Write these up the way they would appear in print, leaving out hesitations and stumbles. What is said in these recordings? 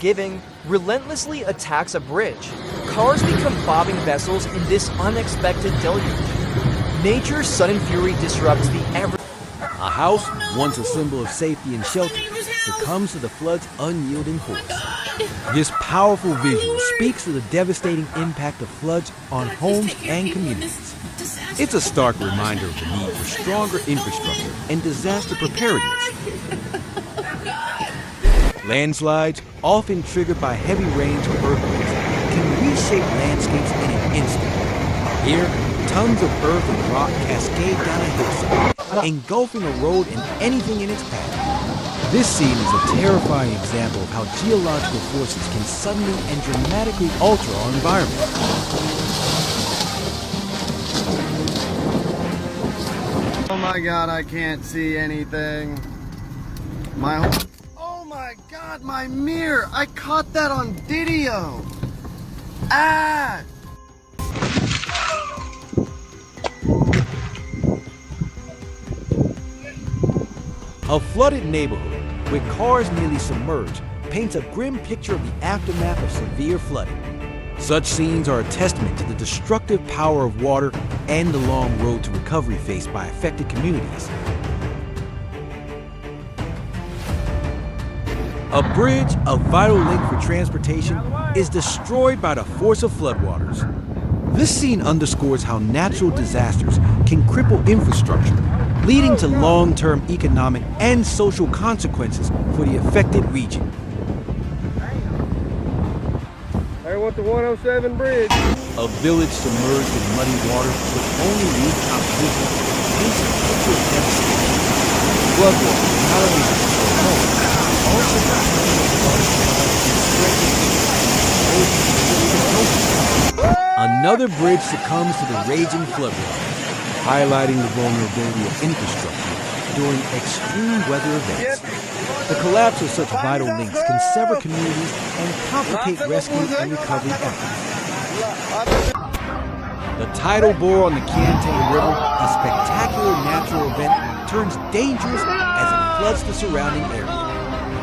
unforgiving, relentlessly attacks a bridge. Cars become bobbing vessels in this unexpected deluge. Nature's sudden fury disrupts the ever. A house, once a symbol of safety and shelter, succumbs to the flood's unyielding force. This powerful visual speaks to the devastating impact of floods on homes and communities. It's a stark reminder of the need for stronger infrastructure and disaster preparedness. Landslides, often triggered by heavy rains or earthquakes, can reshape landscapes in an instant. Here, tons of earth and rock cascade down a hillside, engulfing a road and anything in its path. This scene is a terrifying example of how geological forces can suddenly and dramatically alter our environment. Oh my God, I can't see anything. Oh my God, my mirror! I caught that on video! Ah! A flooded neighborhood, with cars nearly submerged, paints a grim picture of the aftermath of severe flooding. Such scenes are a testament to the destructive power of water and the long road to recovery faced by affected communities. A bridge, a vital link for transportation, is destroyed by the force of floodwaters. This scene underscores how natural disasters can cripple infrastructure, leading to long-term economic and social consequences for the affected region. I want the 107 bridge. A village submerged in muddy water with only rooftop vision paints a picture of devastation. Floodwaters not only destroy homes, but also another bridge succumbs to the raging floodwaters, highlighting the vulnerability of infrastructure during extreme weather events. The collapse of such vital links can sever communities and complicate rescue and recovery efforts. The tidal bore on the Kiantang River, a spectacular natural event, turns dangerous as it floods the surrounding area.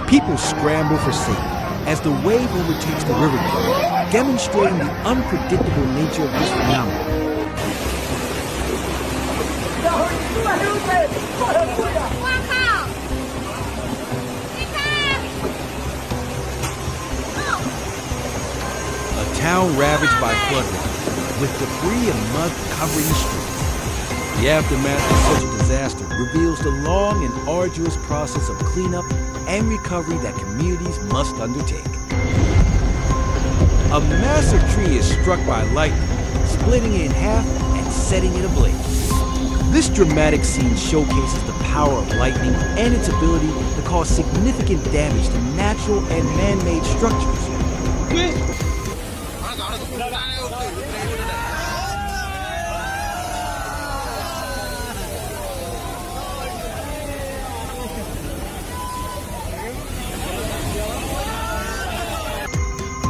People scramble for safety as the wave overtakes the riverbed, demonstrating the unpredictable nature of this phenomenon. A town ravaged by floodwaters, with debris and mud covering the streets. The aftermath of such a disaster reveals the long and arduous process of cleanup and recovery that communities must undertake. A massive tree is struck by lightning, splitting it in half and setting it ablaze. This dramatic scene showcases the power of lightning and its ability to cause significant damage to natural and man-made structures.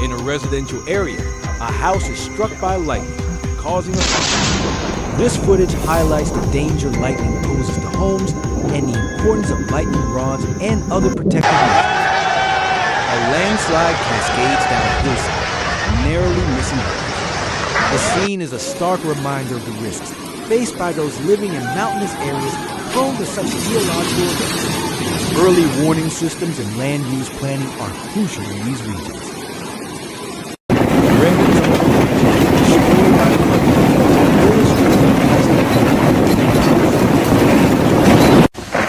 In a residential area, a house is struck by lightning, causing a fire. This footage highlights the danger lightning poses to homes and the importance of lightning rods and other protective measures. A landslide cascades down a hillside, narrowly missing homes. The scene is a stark reminder of the risks faced by those living in mountainous areas prone to such geological events. Early warning systems and land use planning are crucial in these regions.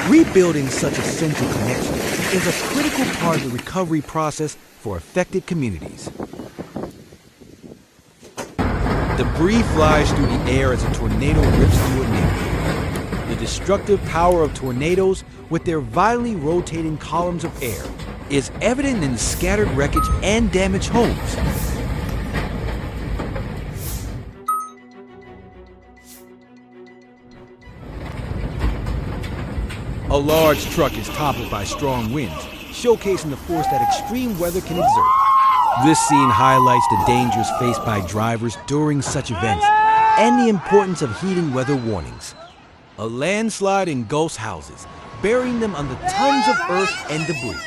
Rebuilding such essential connections is a critical part of the recovery process for affected communities. Debris flies through the air as a tornado rips through a neighborhood. The destructive power of tornadoes, with their violently rotating columns of air, is evident in the scattered wreckage and damaged homes. A large truck is toppled by strong winds, showcasing the force that extreme weather can exert. This scene highlights the dangers faced by drivers during such events and the importance of heeding weather warnings. A landslide engulfs houses, burying them under tons of earth and debris.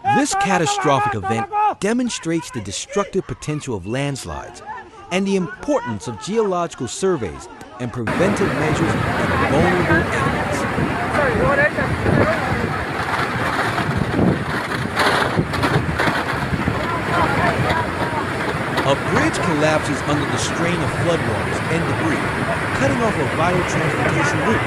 This catastrophic event demonstrates the destructive potential of landslides and the importance of geological surveys and preventive measures of vulnerable areas. A bridge collapses under the strain of floodwaters and debris, cutting off a vital transportation route.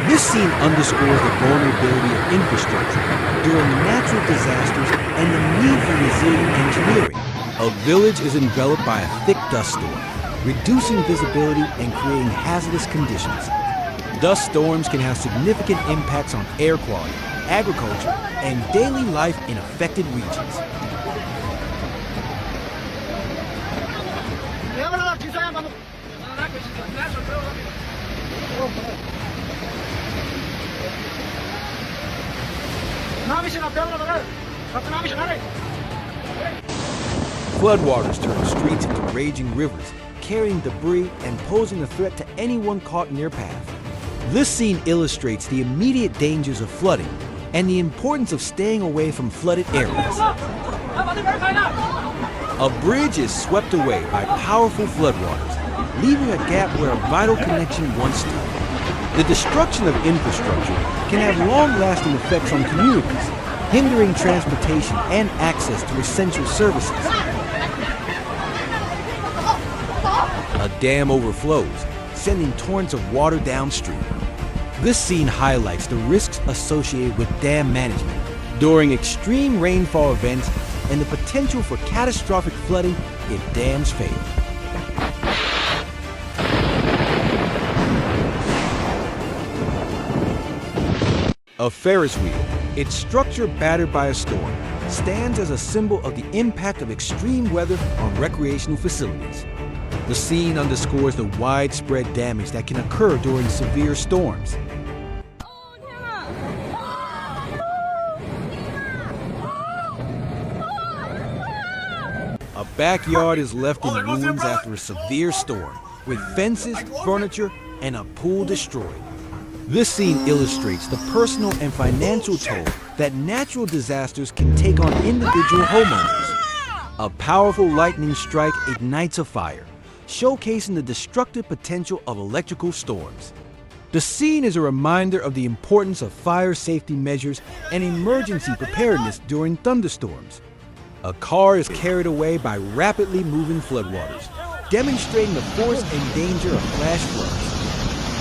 This scene underscores the vulnerability of infrastructure during natural disasters and the need for resilient engineering. A village is enveloped by a thick dust storm, reducing visibility and creating hazardous conditions. Dust storms can have significant impacts on air quality, agriculture, and daily life in affected regions. Floodwaters turn streets into raging rivers, carrying debris and posing a threat to anyone caught in their path. This scene illustrates the immediate dangers of flooding and the importance of staying away from flooded areas. A bridge is swept away by powerful floodwaters, leaving a gap where a vital connection once stood. The destruction of infrastructure can have long-lasting effects on communities, hindering transportation and access to essential services. A dam overflows, sending torrents of water downstream. This scene highlights the risks associated with dam management during extreme rainfall events and the potential for catastrophic flooding if dams fail. A Ferris wheel, its structure battered by a storm, stands as a symbol of the impact of extreme weather on recreational facilities. The scene underscores the widespread damage that can occur during severe storms. A backyard is left in ruins after a severe storm, with fences, furniture, and a pool destroyed. This scene illustrates the personal and financial toll that natural disasters can take on individual homeowners. A powerful lightning strike ignites a fire, showcasing the destructive potential of electrical storms. The scene is a reminder of the importance of fire safety measures and emergency preparedness during thunderstorms. A car is carried away by rapidly moving floodwaters, demonstrating the force and danger of flash floods.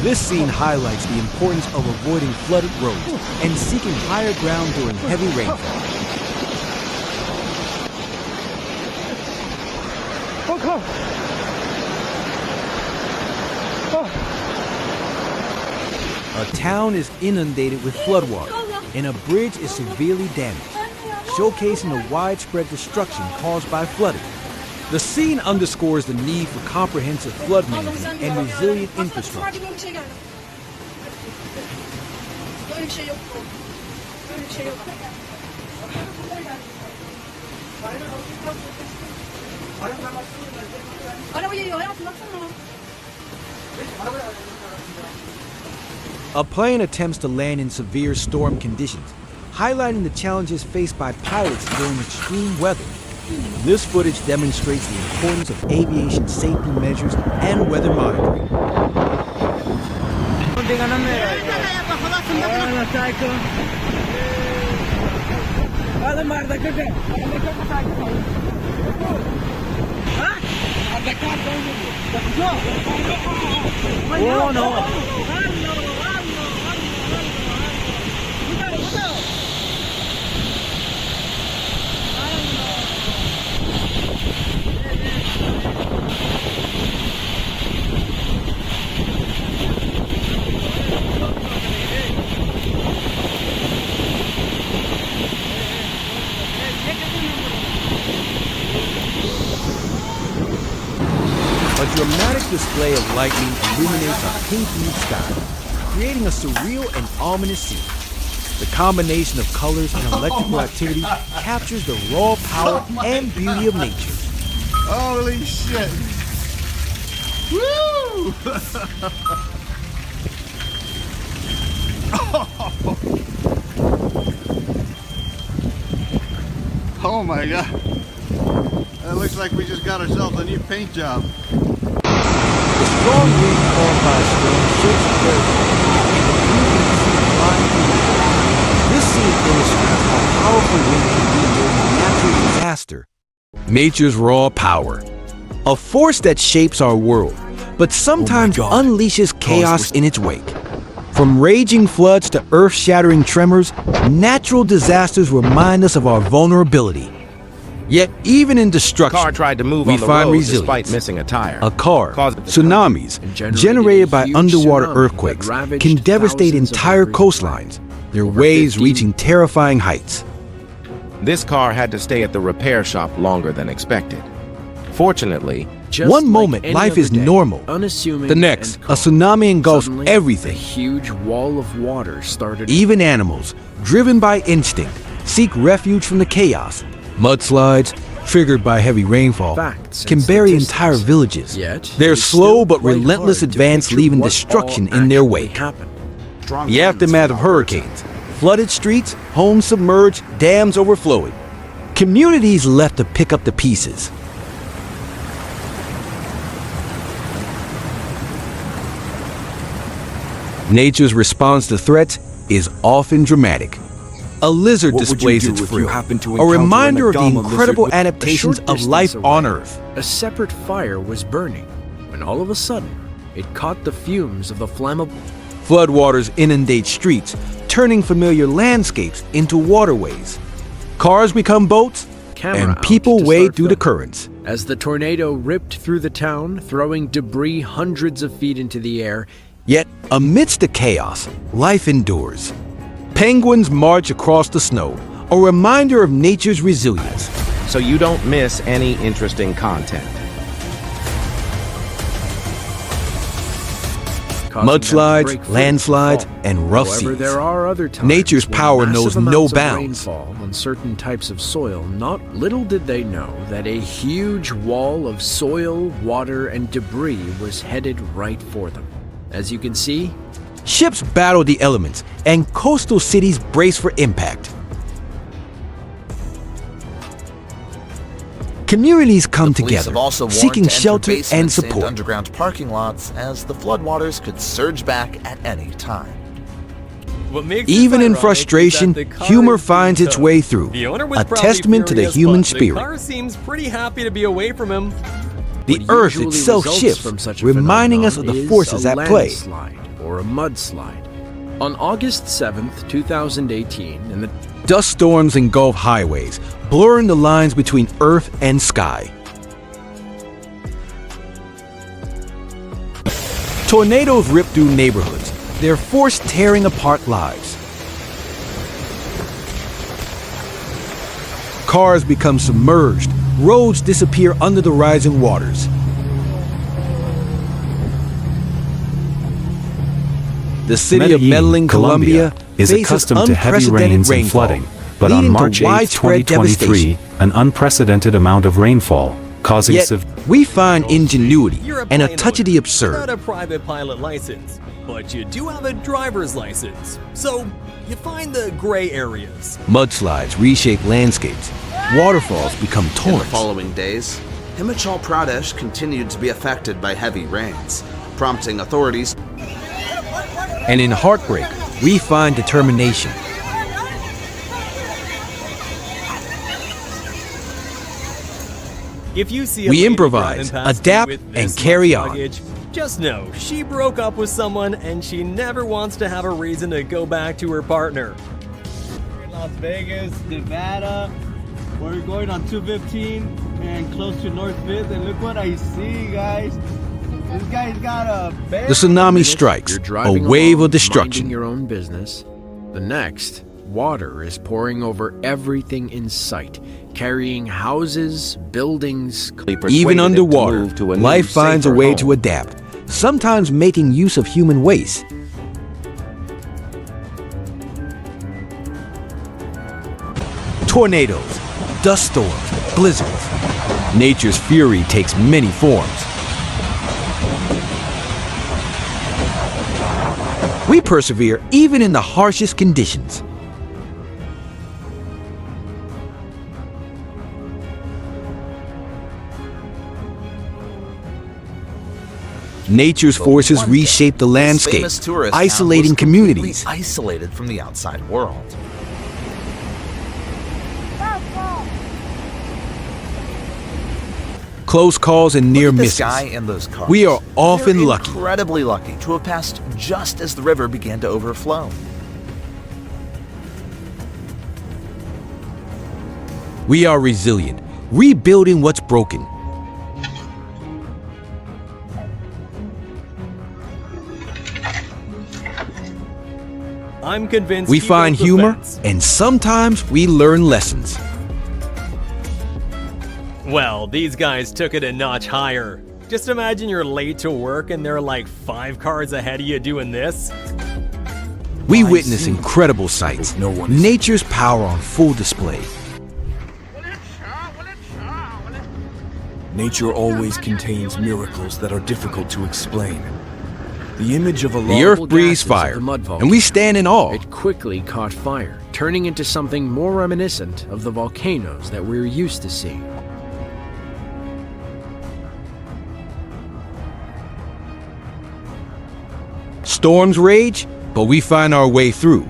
This scene highlights the importance of avoiding flooded roads and seeking higher ground during heavy rainfall. A town is inundated with floodwater, and a bridge is severely damaged, showcasing the widespread destruction caused by flooding. The scene underscores the need for comprehensive flood management and resilient infrastructure. A plane attempts to land in severe storm conditions, highlighting the challenges faced by pilots during extreme weather. This footage demonstrates the importance of aviation safety measures and weather monitoring. A dramatic display of lightning illuminates a pink-hued sky, creating a surreal and ominous scene. The combination of colors and electrical activity captures the raw power and beauty of nature. Holy shit! Woo! Oh my God. That looks like we just got ourselves a new paint job. The strong wind caused by a storm shakes the earth, and the breeze flying through the air. This scene illustrates how powerful wind can be during a natural disaster. Nature's raw power. A force that shapes our world, but sometimes unleashes chaos in its wake. From raging floods to earth-shattering tremors, natural disasters remind us of our vulnerability. Yet, even in destruction, Car tried to move we on the find road resilience. despite missing a tire. A car, Caused tsunamis, generated by underwater earthquakes, can devastate entire coastlines, their waves reaching terrifying heights. This car had to stay at the repair shop longer than expected. Fortunately, One moment, life is normal. Unassuming The next, and a calm. tsunami engulfs Suddenly, everything. A huge wall of water started. Even animals, driven by instinct, seek refuge from the chaos. Mudslides, triggered by heavy rainfall, Facts can and bury statistics. entire villages. Yet, Their it's slow still but quite relentless hard to advance picture leaving what destruction all in their actually wake. happened. The aftermath of hurricanes, flooded streets, homes submerged, dams overflowing. Communities left to pick up the pieces. Nature's response to threats is often dramatic. A lizard displays its frill, a reminder of the incredible adaptations A short of distance life away, on Earth. A separate fire was burning when all of a sudden it caught the fumes of the flammable. Floodwaters inundate streets, turning familiar landscapes into waterways. Cars become boats, Camera and out people to wade start through the filming. currents. As the tornado ripped through the town, throwing debris hundreds of feet into the air, Yet, amidst the chaos, life endures. Penguins march across the snow, a reminder of nature's resilience. so you don't miss any interesting content. causing them to Mudslides, break free landslides, fall. and rough However, seas. there are other times Nature's when power massive knows amounts no of bounds. rainfall on certain types of soil. Not little did they know that a huge wall of soil, water, and debris was headed right for them. As you can see, Ships battle the elements, and coastal cities brace for impact. Communities come Police together, have also warned seeking to enter shelter and basements support. underground parking lots as the floodwaters could surge back at any time. Even in frustration, humor finds its way through, a testament to the human spirit. The car seems pretty happy to be away from him. The what Earth usually itself results shifts, from such a reminding us of phenomenon the is forces a at play. landslide or a mudslide. On August 7th, 2018, in the Dust storms engulf highways, blurring the lines between Earth and sky. Tornadoes rip through neighborhoods, their force tearing apart lives. Cars become submerged, roads disappear under the rising waters. The city of Medellin, Colombia, is faces accustomed to heavy unprecedented rains and rainfall, flooding, but on leading to March 8, widespread 2023, an unprecedented amount of rainfall, causing Yet, we find ingenuity You're a and a plane touch of the owner absurd. without a private pilot license, but you do have a driver's license. So you find the gray areas. Mudslides reshape landscapes. Waterfalls become In the torrents. following days, Himachal Pradesh continued to be affected by heavy rains, prompting authorities. And in heartbreak, we find determination. If you see a We lady improvise, driving past adapt, you with and this carry much on. luggage, just know she broke up with someone and she never wants to have a reason to go back to her partner. In Las Vegas, Nevada. We're going on 215 and close to North 5th, and look what I see, guys. This guy's got a bed. The tsunami strikes, you're a driving wave along, of destruction. minding your own business. The next, water is pouring over everything in sight, carrying houses, buildings. Even underwater, life finds a way to adapt, sometimes making use of human waste. Tornadoes, dust storms, blizzards. Nature's fury takes many forms. We persevere even in the harshest conditions. Nature's forces One day, reshaped the this landscape, famous tourist town isolating was completely communities. isolated from the outside world. Close calls and near Look at this misses. guy and those cars. We are often They're lucky. incredibly lucky to have passed just as the river began to overflow. We are resilient, rebuilding what's broken. I'm convinced We he find built the humor, fence. and sometimes we learn lessons. Well, these guys took it a notch higher. Just imagine you're late to work and they're like 5 cars ahead of you doing this. We witness incredible sights, nature's power on full display. Nature always contains miracles that are difficult to explain. The image of a The earth Lawful breathes gases of fire, the mud and we volcano. stand in awe. It quickly caught fire, turning into something more reminiscent of the volcanoes that we're used to seeing. Storms rage, but we find our way through.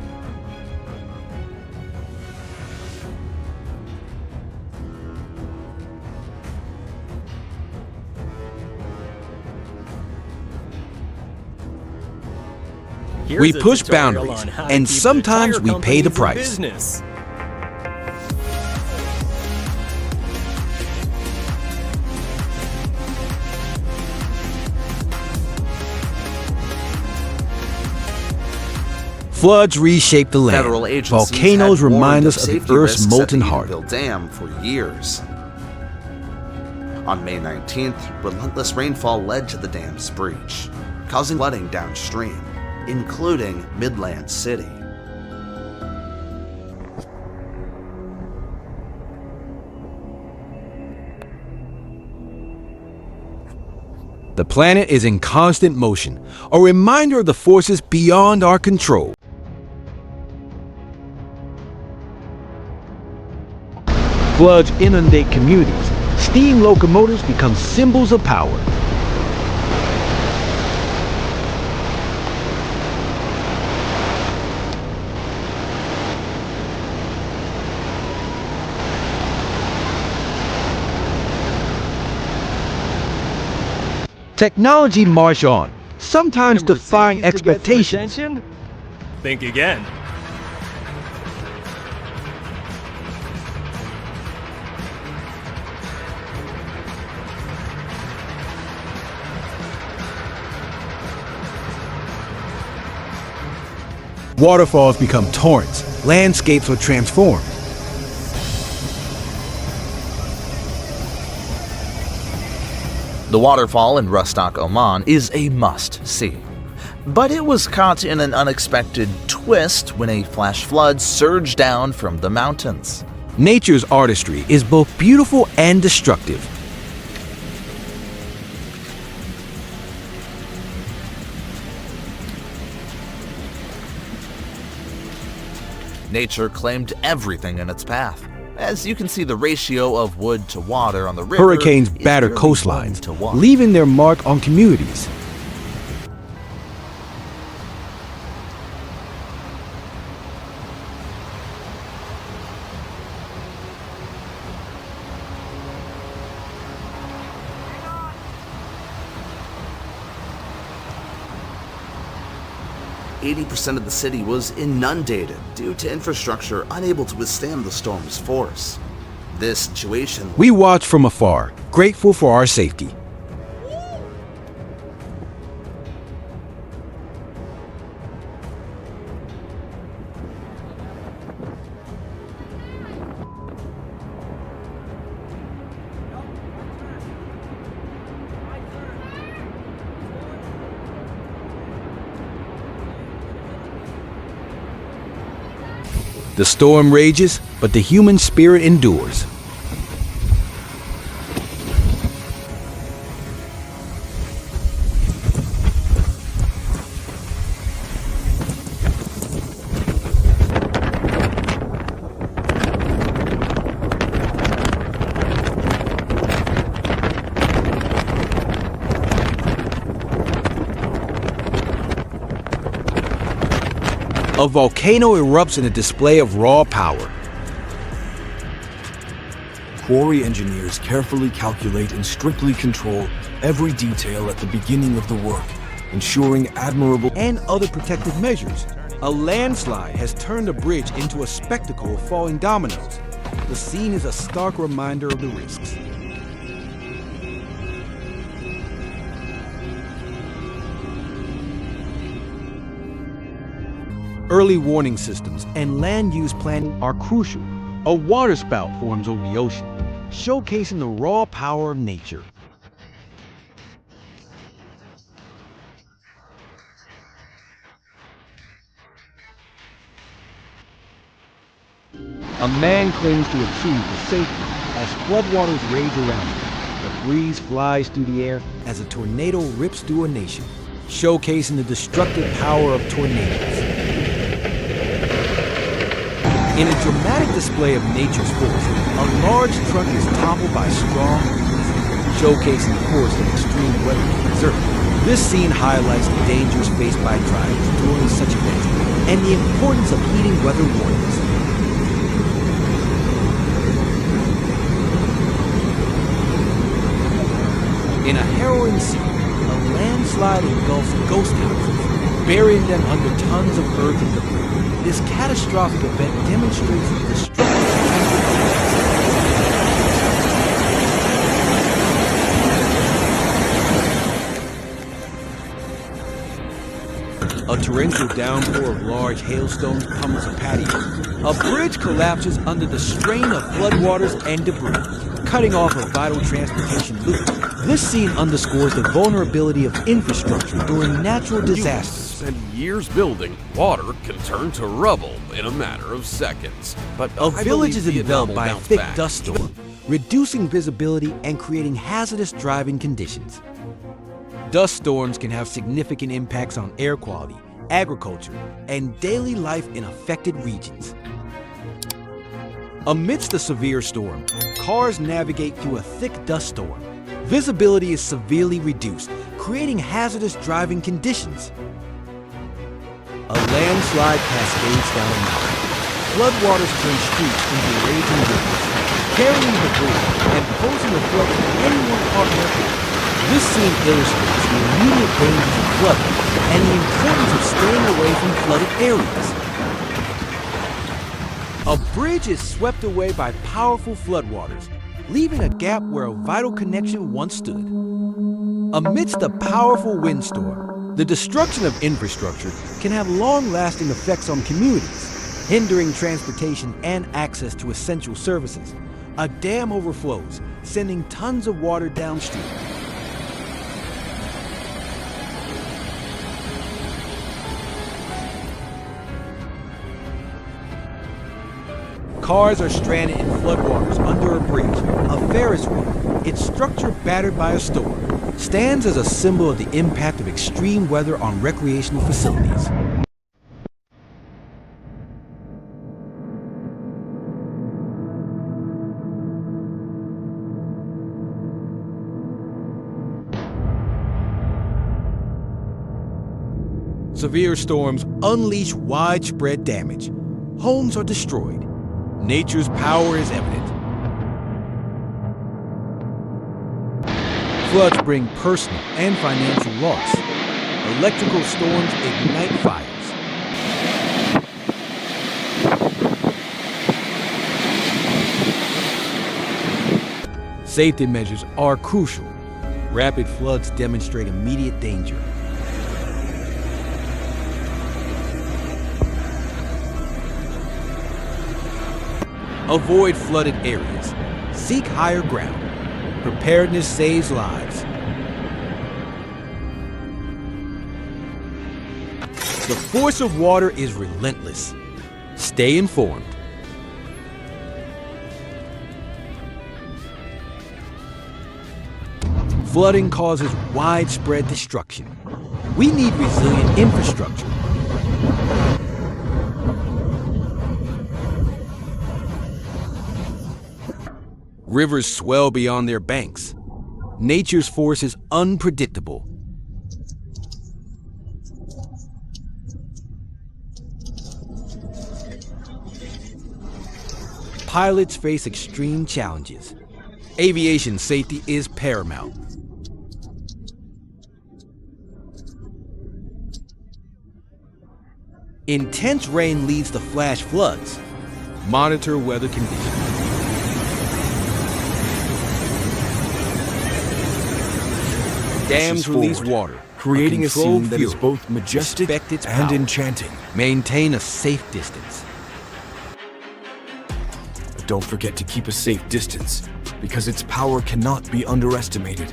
Here's We a push tutorial boundaries, on how to and keep the sometimes tire we pay the companies in price. business. Floods reshape the land. Federal agencies Volcanoes had warned remind of us of safety the Earth's risks at molten the heart. Edenville Dam for years. On May 19th, relentless rainfall led to the dam's breach, causing flooding downstream, including Midland City. The planet is in constant motion, a reminder of the forces beyond our control. Floods inundate communities. Steam locomotives become symbols of power. Technology march on, sometimes defying expectations. Think again. Waterfalls become torrents, landscapes are transformed. The waterfall in Rustock, Oman is a must-see. But it was caught in an unexpected twist when a flash flood surged down from the mountains. Nature's artistry is both beautiful and destructive. Nature claimed everything in its path. As you can see, the ratio of wood to water on the river Hurricanes is batter nearly coastlines, 1 to 1. leaving their mark on communities. %80 of the city was inundated due to infrastructure unable to withstand the storm's force. This situation We watch from afar, grateful for our safety. The storm rages, but the human spirit endures. A volcano erupts in a display of raw power. Quarry engineers carefully calculate and strictly control every detail at the beginning of the work, ensuring admirable And other protective measures. A landslide has turned a bridge into a spectacle of falling dominoes. The scene is a stark reminder of the risks. Early warning systems and land use planning are crucial. A waterspout forms over the ocean, showcasing the raw power of nature. A man claims to achieve the safety as floodwaters rage around him. The breeze flies through the air as a tornado rips through a nation, showcasing the destructive power of tornadoes. In a dramatic display of nature's force, a large truck is toppled by strong winds, showcasing the force that extreme weather can exert. This scene highlights the dangers faced by drivers during such events and the importance of heeding weather warnings. In a harrowing scene, a landslide engulfs ghost houses, burying them under tons of earth and debris. This catastrophic event demonstrates the destructive A torrential downpour of large hailstones pummels a patio. A bridge collapses under the strain of floodwaters and debris, cutting off a vital transportation loop. This scene underscores the vulnerability of infrastructure during natural disasters. And years building, water can turn to rubble in a matter of seconds. But A village is enveloped by a thick dust storm, reducing visibility and creating hazardous driving conditions. Dust storms can have significant impacts on air quality, agriculture, and daily life in affected regions. Amidst the severe storm, cars navigate through a thick dust storm. Visibility is severely reduced, creating hazardous driving conditions. A landslide cascades down a mountain. Floodwaters turn streets into raging rivers, carrying debris and posing a threat to anyone caught in their path. This scene illustrates the immediate dangers of flooding and the importance of staying away from flooded areas. A bridge is swept away by powerful floodwaters, leaving a gap where a vital connection once stood. Amidst a powerful windstorm, the destruction of infrastructure can have long-lasting effects on communities, hindering transportation and access to essential services. A dam overflows, sending tons of water downstream. Cars are stranded in floodwaters under a bridge. A Ferris wheel, its structure battered by a storm, stands as a symbol of the impact of extreme weather on recreational facilities. Severe storms unleash widespread damage. Homes are destroyed. Nature's power is evident. Floods bring personal and financial loss. Electrical storms ignite fires. Safety measures are crucial. Rapid floods demonstrate immediate danger. Avoid flooded areas. Seek higher ground. Preparedness saves lives. The force of water is relentless. Stay informed. Flooding causes widespread destruction. We need resilient infrastructure. Rivers swell beyond their banks. Nature's force is unpredictable. pilots face extreme challenges. Aviation safety is paramount. Intense rain leads to flash floods. Monitor weather conditions. Dams release water, creating a controlled scene that is fury. both majestic Respect its and power. enchanting. Maintain a safe distance. But don't forget to keep a safe distance, because its power cannot be underestimated.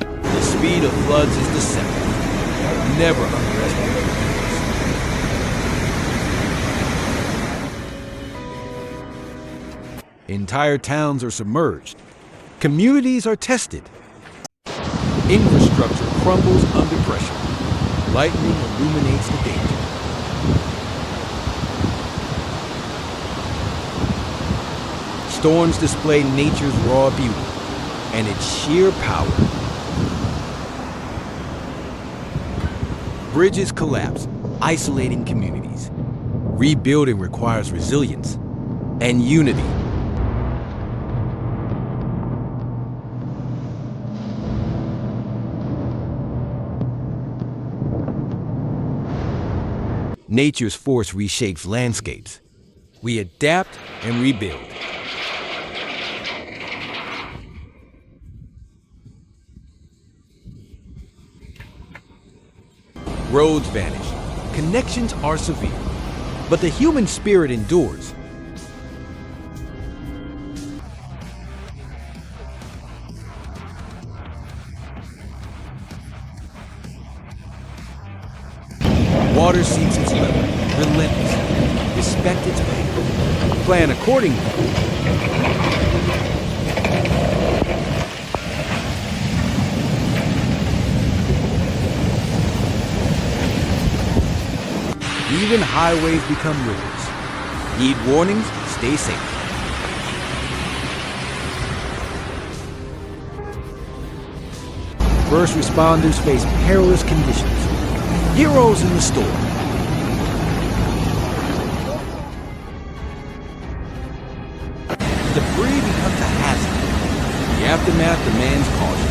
The speed of floods is deceptive. Never underestimate it. Entire towns are submerged. Communities are tested. Infrastructure crumbles under pressure. Lightning illuminates the danger. Storms display nature's raw beauty and its sheer power. Bridges collapse, isolating communities. Rebuilding requires resilience and unity. Nature's force reshapes landscapes. We adapt and rebuild. Roads vanish. Connections are severe. But the human spirit endures. Water seeks its level, relentless. Respect its pace. Plan accordingly. Even highways become rivers. Need warnings? Stay safe. First responders face perilous conditions. Heroes in the storm. Debris becomes a hazard. The aftermath demands caution.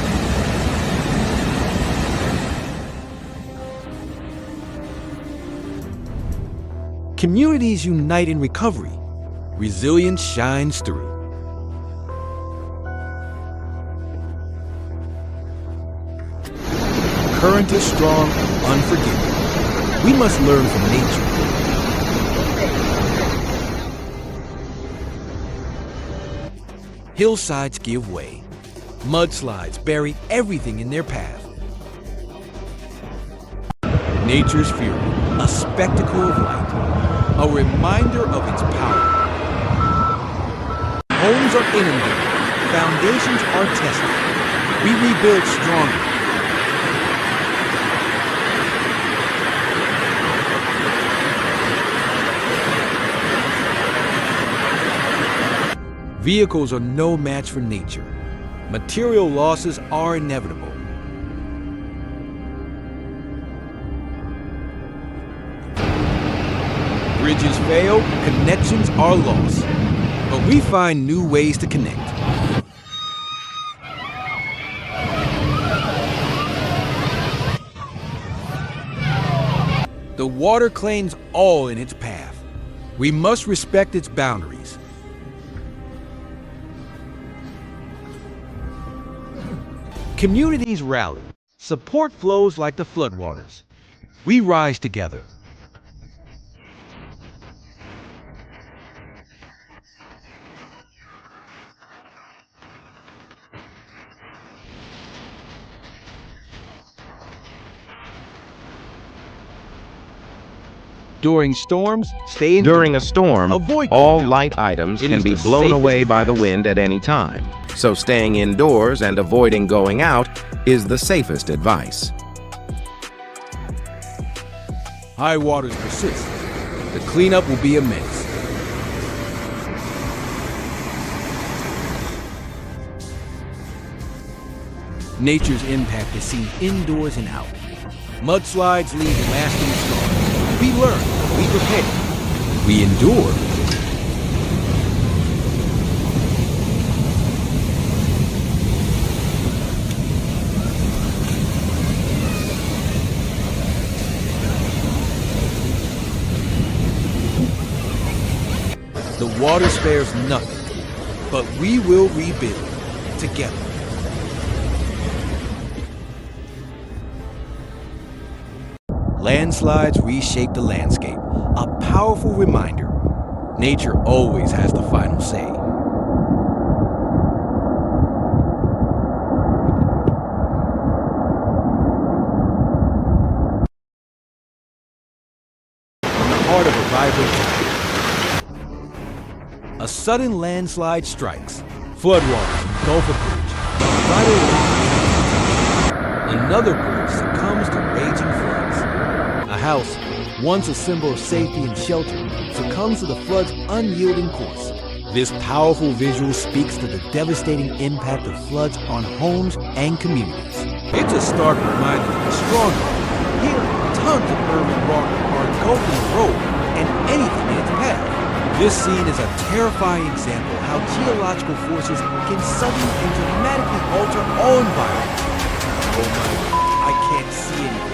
Communities unite in recovery. Resilience shines through. Current is strong, unforgiving. We must learn from nature. Hillsides give way. Mudslides bury everything in their path. Nature's fury, a spectacle of light, a reminder of its power. Homes are inundated, foundations are tested. We rebuild stronger. Vehicles are no match for nature. Material losses are inevitable. Bridges fail, connections are lost. But we find new ways to connect. The water claims all in its path. We must respect its boundaries. Communities rally. Support flows like the floodwaters. We rise together. During storms, stay in. During a storm, Avoid all contact. light items It can is be the blown safest away by the wind at any time. So staying indoors and avoiding going out is the safest advice. High waters persist. The cleanup will be immense. Nature's impact is seen indoors and out. Mudslides leave lasting scars. We learn, we prepare, we endure. water spares nothing. But we will rebuild together. Landslides reshape the landscape, a powerful reminder. Nature always has the final say. From the heart of a vibrant town, a sudden landslide strikes. Floodwaters engulf a bridge. Vital links. Another bridge succumbs to raging floods. A house, once a symbol of safety and shelter, succumbs to the flood's unyielding course. This powerful visual speaks to the devastating impact of floods on homes and communities. It's a stark reminder that the strong here, tons of urban rock are engulfing the road and anything in its path. This scene is a terrifying example of how geological forces can suddenly and dramatically alter all environments. Oh my, I can't see anything.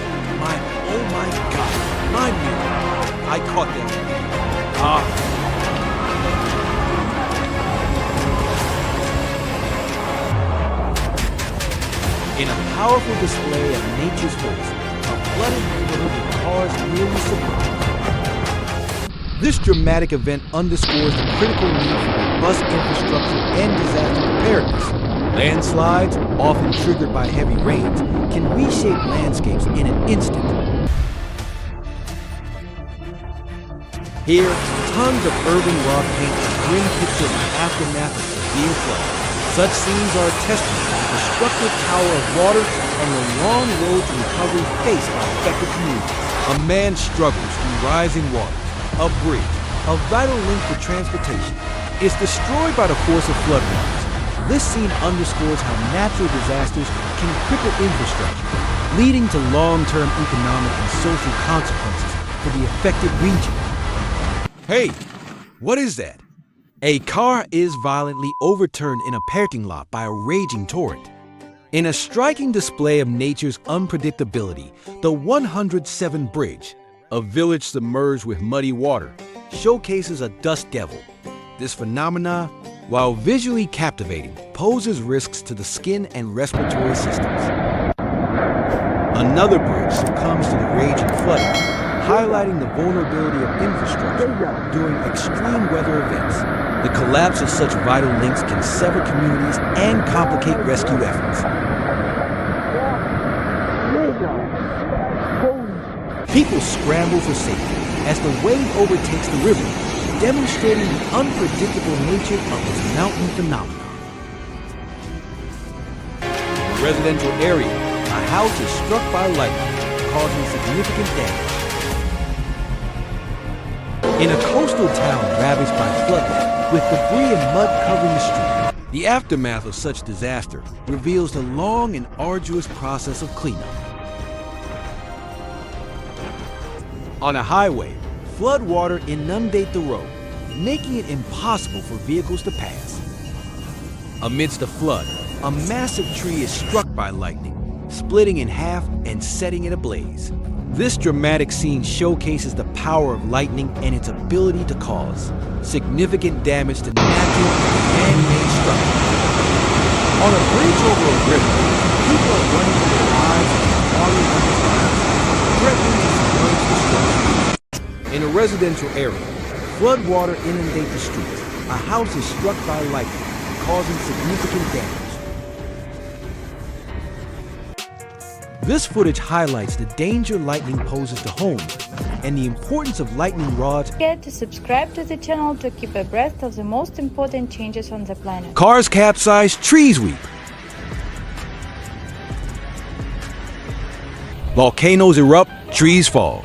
Oh my God, my mirror. I caught that. In a powerful display of nature's force, a flooded neighborhood with cars nearly submerged. This dramatic event underscores the critical need for robust infrastructure and disaster preparedness. Landslides, often triggered by heavy rains, can reshape landscapes in an instant. Here, tons of urban rock paint a grim picture of the aftermath of severe flooding. Such scenes are a testament to the destructive power of water and the long road to recovery faced by affected communities. A man struggles through rising waters. A bridge, a vital link for transportation, is destroyed by the force of floodwaters. This scene underscores how natural disasters can cripple infrastructure, leading to long-term economic and social consequences for the affected region. Hey, what is that? A car is violently overturned in a parking lot by a raging torrent. In a striking display of nature's unpredictability, the 107 Bridge, a village submerged with muddy water, showcases a dust devil. This phenomena, while visually captivating, poses risks to the skin and respiratory systems. Another bridge succumbs to the raging flooding, highlighting the vulnerability of infrastructure during extreme weather events. The collapse of such vital links can sever communities and complicate rescue efforts. People scramble for safety as the wave overtakes the river, demonstrating the unpredictable nature of this mountain phenomenon. In a residential area, a house is struck by lightning, causing significant damage. In a coastal town ravaged by flooding, with debris and mud covering the street, the aftermath of such disaster reveals the long and arduous process of cleanup. On a highway, floodwater inundate the road, making it impossible for vehicles to pass. Amidst the flood, a massive tree is struck by lightning, splitting in half and setting it ablaze. This dramatic scene showcases the power of lightning and its ability to cause significant damage to natural and man-made structures. On a bridge over a river, people are running for their lives as the water runs high, threatening to submerge the structure. In a residential area, floodwater inundate the streets. A house is struck by lightning, causing significant damage. This footage highlights the danger lightning poses to homes and the importance of lightning rods. Don't forget to subscribe to the channel to keep abreast of the most important changes on the planet. Cars capsize, trees weep. Volcanoes erupt, trees fall.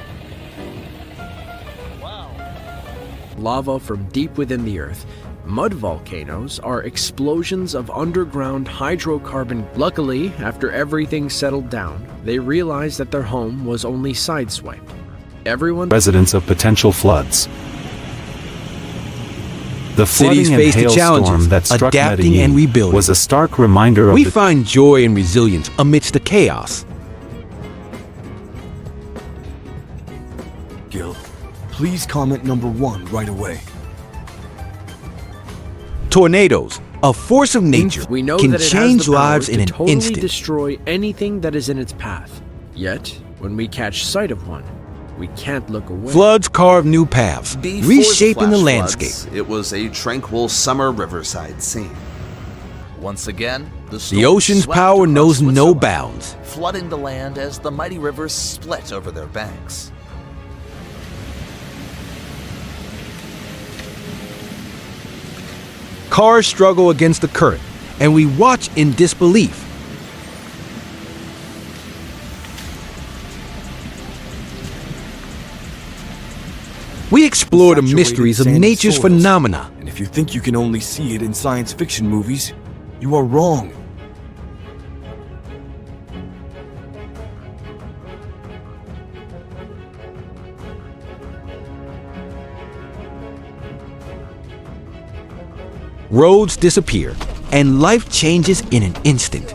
Lava from deep within the earth. Mud volcanoes are explosions of underground hydrocarbon. Luckily, after everything settled down, they realized that their home was only sideswiped. Everyone residents of potential floods. The Cities flooding and face the challenges, hailstorm that struck adapting Medellin and rebuilding. was a stark reminder of We find joy and resilience amidst the chaos. Gil, please comment number 1 right away. Tornadoes, a force of nature, We know can that it change has the power lives to in an totally instant. destroy anything that is in its path. Yet, when we catch sight of one, we can't look away. Floods carve new paths, Before reshaping the flash landscape. floods, it was a tranquil summer riverside scene. Once again, the The ocean's swept power across knows no Switzerland, bounds. flooding the land as the mighty rivers split over their banks. Cars struggle against the current, and we watch in disbelief. We explore the Saturated mysteries of sandy nature's soils. phenomena. And if you think you can only see it in science fiction movies, you are wrong. Roads disappear, and life changes in an instant.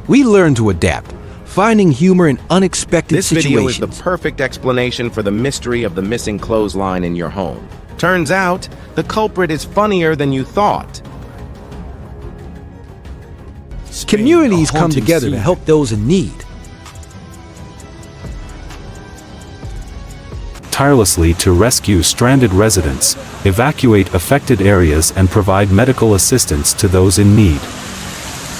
We learn to adapt, finding humor in unexpected This video is situations. the perfect explanation for the mystery of the missing clothesline in your home. Turns out, the culprit is funnier than you thought. Communities a come haunting together to scene. help those in need. Tirelessly to rescue stranded residents, evacuate affected areas and provide medical assistance to those in need.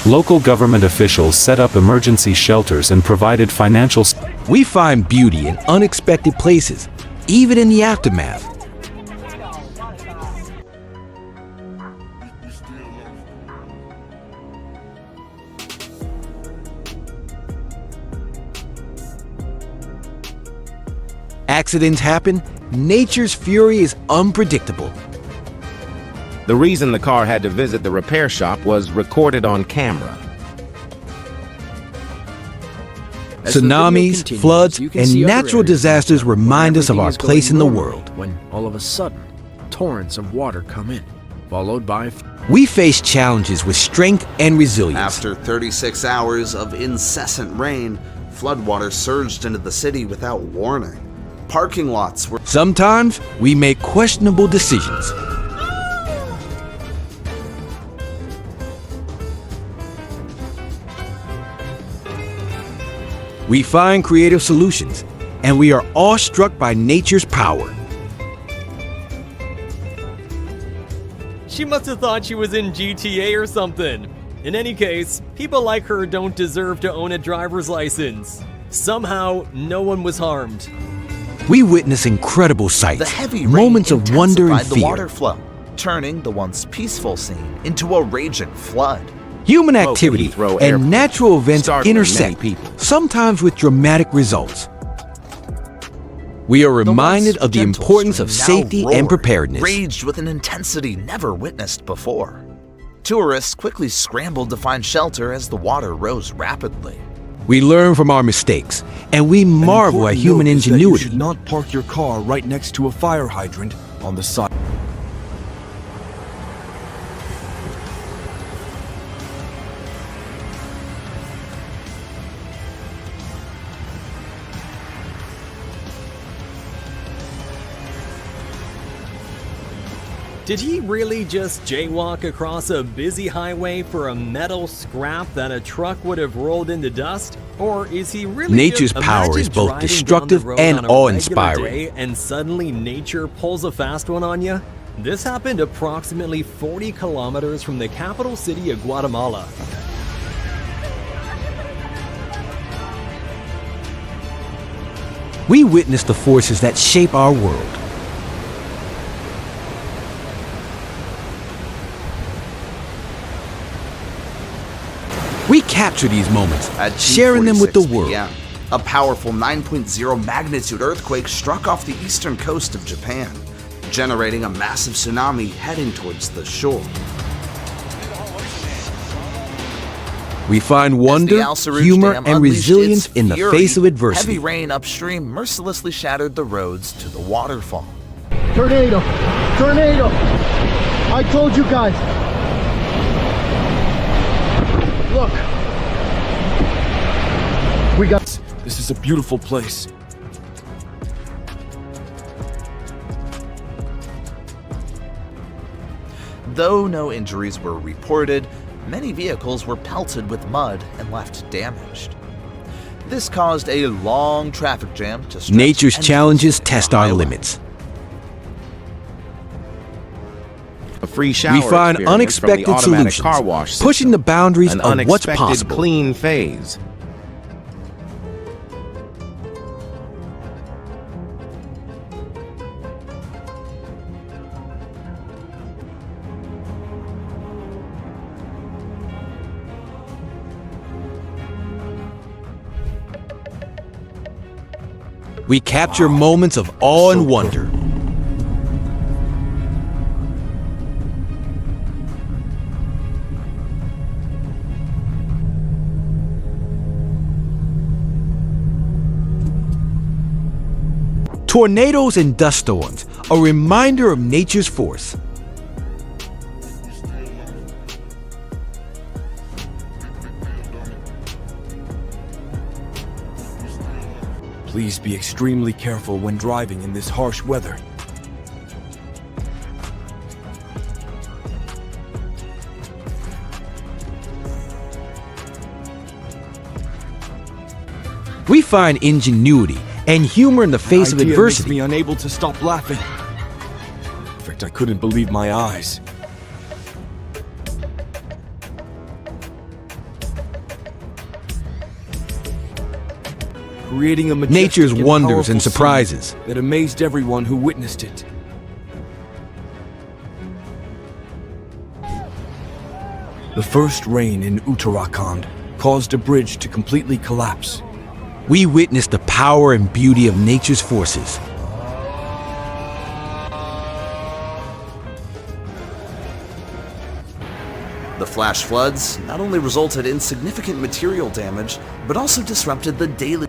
Local government officials set up emergency shelters and provided financial We find beauty in unexpected places, even in the aftermath. Accidents happen, nature's fury is unpredictable. The reason the car had to visit the repair shop was recorded on camera. As the video Tsunamis, continues, floods, you can and see other natural areas disasters where remind us of everything our is going place in the normally, world. When all of a sudden, torrents of water come in, followed by We face challenges with strength and resilience. After 36 hours of incessant rain, floodwater surged into the city without warning. Parking lots were Sometimes we make questionable decisions. We find creative solutions, and we are awestruck by nature's power. She must have thought she was in GTA or something. In any case, people like her don't deserve to own a driver's license. Somehow, no one was harmed. We witness incredible sights, the heavy rain moments of wonder and intensified the water fear. flow, turning the once peaceful scene into a raging flood. Human Smoke at activity Heathrow Airport, and natural events startling intersect, many people. sometimes with dramatic results. We are reminded of the once gentle importance of stream now safety roared, and preparedness. Raged with an intensity never witnessed before. Tourists quickly scrambled to find shelter as the water rose rapidly. We learn from our mistakes, and we marvel at Important human note is that you ingenuity. should not park your car right next to a fire hydrant on the side. Did he really just jaywalk across a busy highway for a metal scrap that a truck would have rolled into dust? Or is he really Nature's just power imagine is both driving down the destructive road and on a regular awe-inspiring. day and suddenly nature pulls a fast one on you? This happened approximately 40 kilometers from the capital city of Guatemala. We witness the forces that shape our world. We capture these moments, At sharing them with the 2:46 world. PM, a powerful 9.0 magnitude earthquake struck off the eastern coast of Japan, generating a massive tsunami heading towards the shore. We find As wonder, the Al Saruj humor, Dam and unleashed resilience its in the fury, face of adversity. Heavy rain upstream mercilessly shattered the roads to the waterfall. Tornado! Tornado! I told you guys! Look! We got... a beautiful place. Though no injuries were reported, many vehicles were pelted with mud and left damaged. This caused a long traffic jam to stretch Nature's endlessly challenges down test the our highway. limits. A free shower We find experience from the unexpected automatic solutions, car wash system. pushing the boundaries An of what's unexpected possible. clean phase. We capture moments of awe and wonder. Tornadoes and dust storms, a reminder of nature's force. Please be extremely careful when driving in this harsh weather. We find ingenuity and humor in the face of Idea adversity. makes me unable to stop laughing. In fact, I couldn't believe my eyes. Creating a majestic Nature's and wonders powerful and scene surprises. that amazed everyone who witnessed it. The first rain in Uttarakhand caused a bridge to completely collapse. We witness the power and beauty of nature's forces. The flash floods not only resulted in significant material damage, but also disrupted the daily.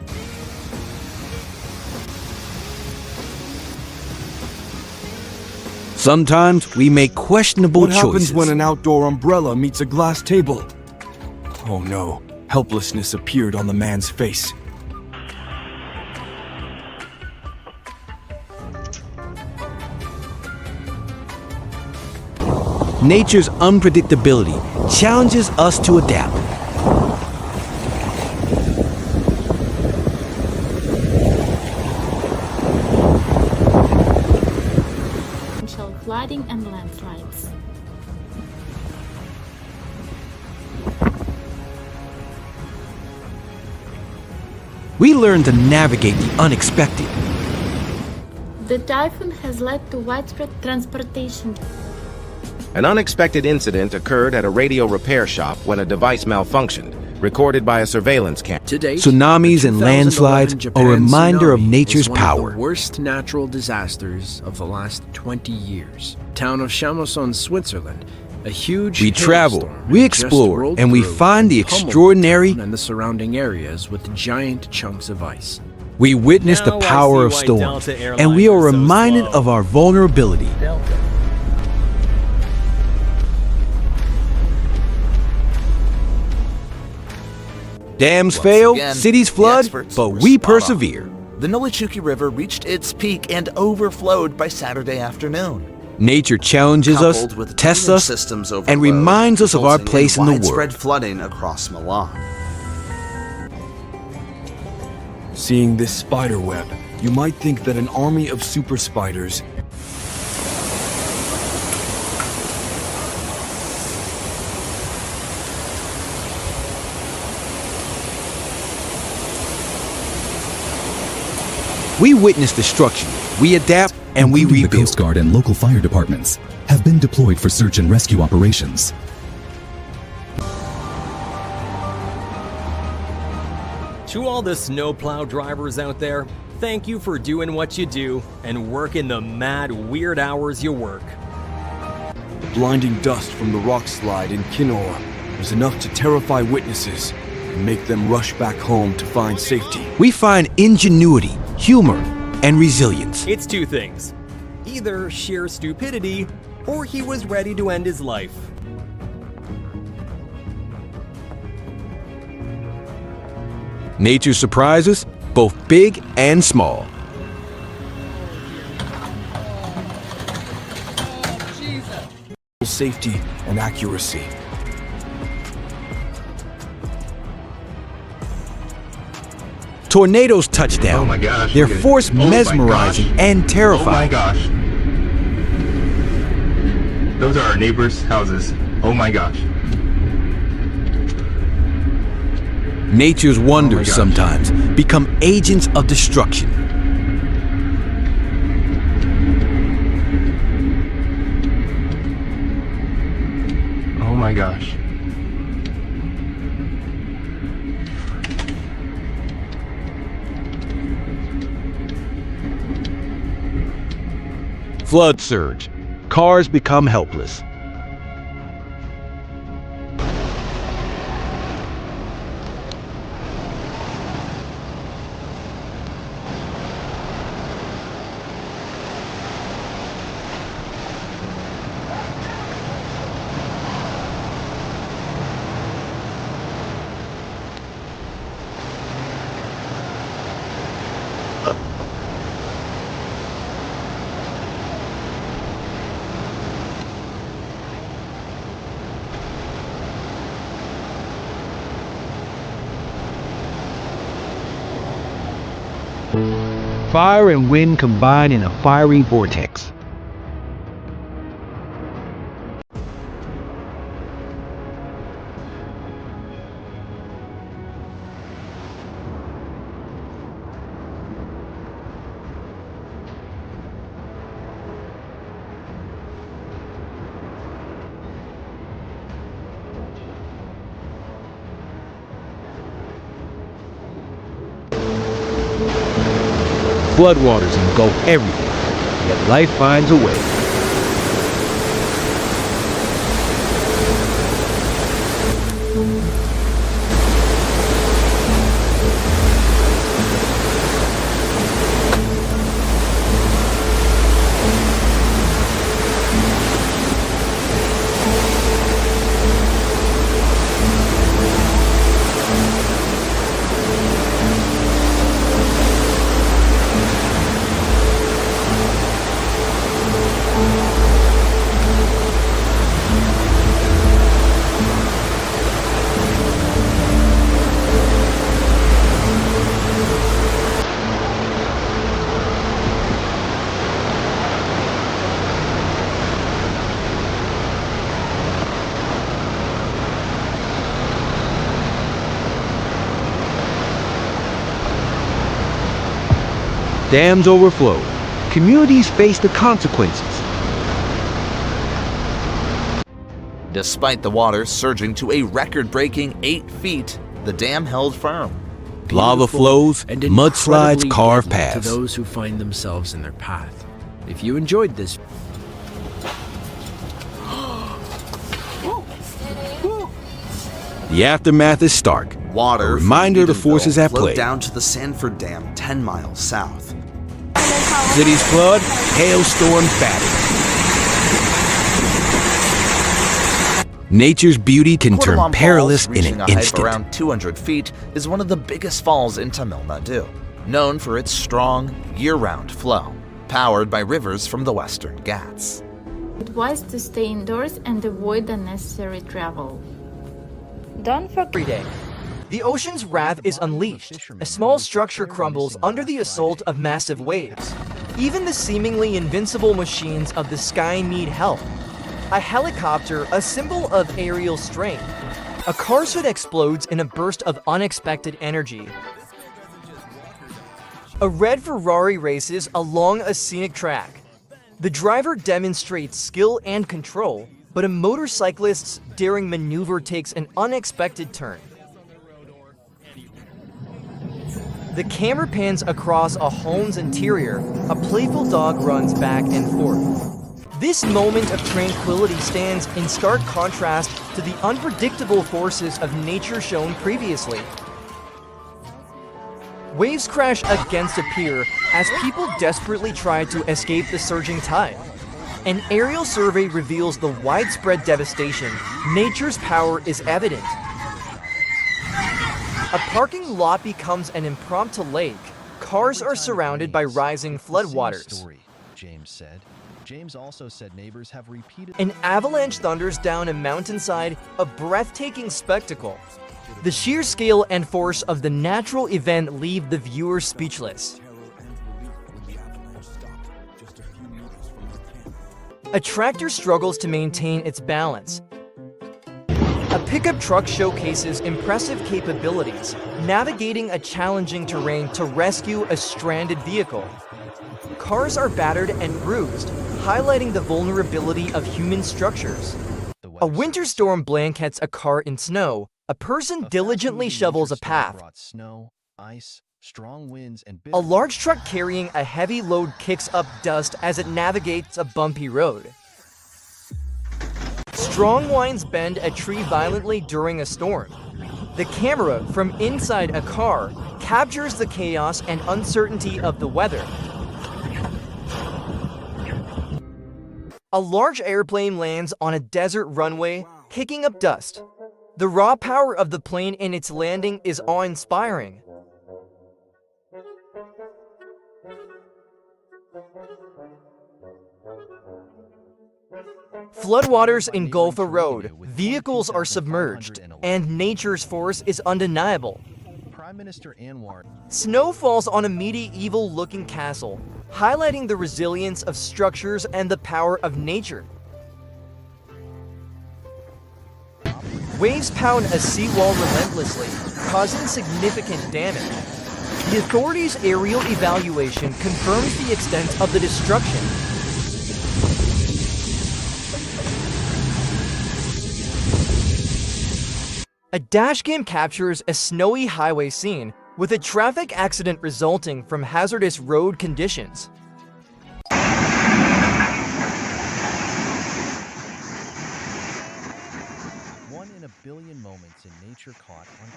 Sometimes we make questionable What choices. happens when an outdoor umbrella meets a glass table? Oh no, helplessness appeared on the man's face. Nature's unpredictability challenges us to adapt. Potential flooding and landslides. We learn to navigate the unexpected. The typhoon has led to widespread transportation. An unexpected incident occurred at a radio repair shop when a device malfunctioned, recorded by a surveillance camera. To date, Tsunamis the and 2011 landslides, a Japan reminder of tsunami nature's is one power. Of the worst natural disasters of the last 20 years. Town of Chamoson, Switzerland, a huge We travel, hailstorm we had just explore, rolled and we through find the pummeled the extraordinary town and the surrounding areas with giant chunks of ice. We witness Now the I power see of why storms, Delta and we Airlines are are so reminded slow. of our vulnerability. Dams Once fail, again, cities the flood, experts but were we spot on. persevere. The Nolichuki River reached its peak and overflowed by Saturday afternoon. Nature challenges us, Coupled with tests drainage us, systems and overload, reminds us of our resulting place in the widespread world. flooding across Milan. Seeing this spider web, you might think that an army of super spiders We witness destruction, we adapt, and we including the rebuild. Coast Guard and local fire departments, have been deployed for search and rescue operations. To all the snowplow drivers out there, thank you for doing what you do and working the mad, weird hours you work. The blinding dust from the rock slide in Kinor was enough to terrify witnesses and make them rush back home to find safety. We find ingenuity, humor, and resilience. It's two things. Either sheer stupidity, or he was ready to end his life. Nature surprises, both big and small. Safety and accuracy. Tornadoes touch down. Oh my gosh. Their look at it. force Oh my mesmerizing gosh. and terrifying. Oh my gosh. Those are our neighbors' houses. Oh my gosh. Nature's wonders gosh. sometimes become agents of destruction. Oh my gosh. Flood surge. Cars become helpless. Fire and wind combine in a fiery vortex. Floodwaters engulf everything, yet life finds a way. Dams overflow. Communities face the consequences. Despite the water surging to a record-breaking 8 feet, the dam held firm. Lava flows, and mudslides incredibly carve deadly paths. to those who find themselves in their path. If you enjoyed this, The aftermath is stark. Water A reminder of the from forces Edenville at play. flowed down to the Sanford Dam 10 miles south. Cities flood, hailstorms batter. Nature's beauty can turn Cordovan perilous Falls, in reaching an a height of instant. around 200 feet, is one of the biggest falls in Tamil Nadu, known for its strong, year-round flow, powered by rivers from the Western Ghats. Advise to stay indoors and avoid unnecessary travel. Don't forget. Every day, the ocean's wrath is unleashed. A small structure crumbles under the assault of massive waves. Even the seemingly invincible machines of the sky need help. A helicopter, a symbol of aerial strength. A car hood explodes in a burst of unexpected energy. A red Ferrari races along a scenic track. The driver demonstrates skill and control, but a motorcyclist's daring maneuver takes an unexpected turn. The camera pans across a home's interior. A playful dog runs back and forth. This moment of tranquility stands in stark contrast to the unpredictable forces of nature shown previously. Waves crash against a pier as people desperately try to escape the surging tide. An aerial survey reveals the widespread devastation. Nature's power is evident. A parking lot becomes an impromptu lake. Cars are surrounded by rising floodwaters. James said. James also said neighbors have repeated. An avalanche thunders down a mountainside, a breathtaking spectacle. The sheer scale and force of the natural event leave the viewer speechless. A tractor struggles to maintain its balance. A pickup truck showcases impressive capabilities, navigating a challenging terrain to rescue a stranded vehicle. Cars are battered and bruised, highlighting the vulnerability of human structures. A winter storm blankets a car in snow. A person diligently shovels a path. Snow, ice, strong winds, and A large truck carrying a heavy load kicks up dust as it navigates a bumpy road. Strong winds bend a tree violently during a storm. The camera from inside a car captures the chaos and uncertainty of the weather. A large airplane lands on a desert runway, kicking up dust. The raw power of the plane in its landing is awe-inspiring. Floodwaters engulf a road, vehicles are submerged, and nature's force is undeniable. Prime Minister Anwar. Snow falls on a medieval-looking castle, highlighting the resilience of structures and the power of nature. Waves pound a seawall relentlessly, causing significant damage. The authorities' aerial evaluation confirms the extent of the destruction. A dashcam captures a snowy highway scene, with a traffic accident resulting from hazardous road conditions. One in a billion moments in nature caught on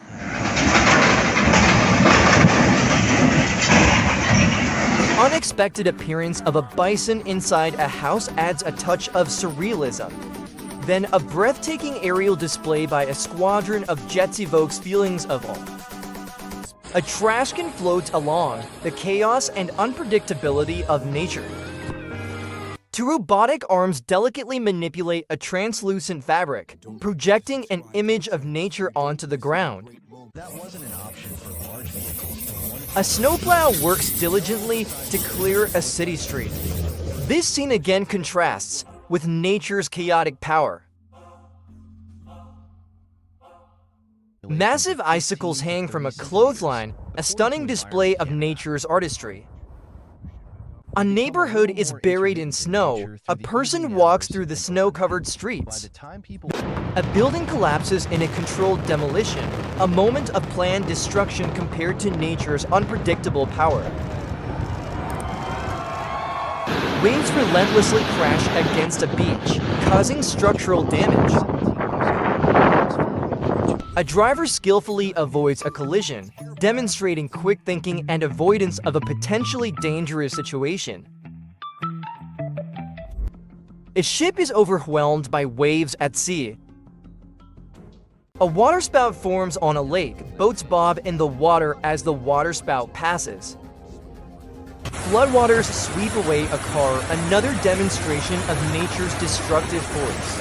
The unexpected appearance of a bison inside a house adds a touch of surrealism. Then a breathtaking aerial display by a squadron of jets evokes feelings of awe. A trash can floats along, the chaos and unpredictability of nature. Two robotic arms delicately manipulate a translucent fabric, projecting an image of nature onto the ground. That wasn't an option for large vehicles. A snowplow works diligently to clear a city street. This scene again contrasts with nature's chaotic power. Massive icicles hang from a clothesline, a stunning display of nature's artistry. A neighborhood is buried in snow. A person walks through the snow-covered streets. A building collapses in a controlled demolition, a moment of planned destruction compared to nature's unpredictable power. Waves relentlessly crash against a beach, causing structural damage. A driver skillfully avoids a collision, demonstrating quick thinking and avoidance of a potentially dangerous situation. A ship is overwhelmed by waves at sea. A waterspout forms on a lake, boats bob in the water as the waterspout passes. Floodwaters sweep away a car, another demonstration of nature's destructive force.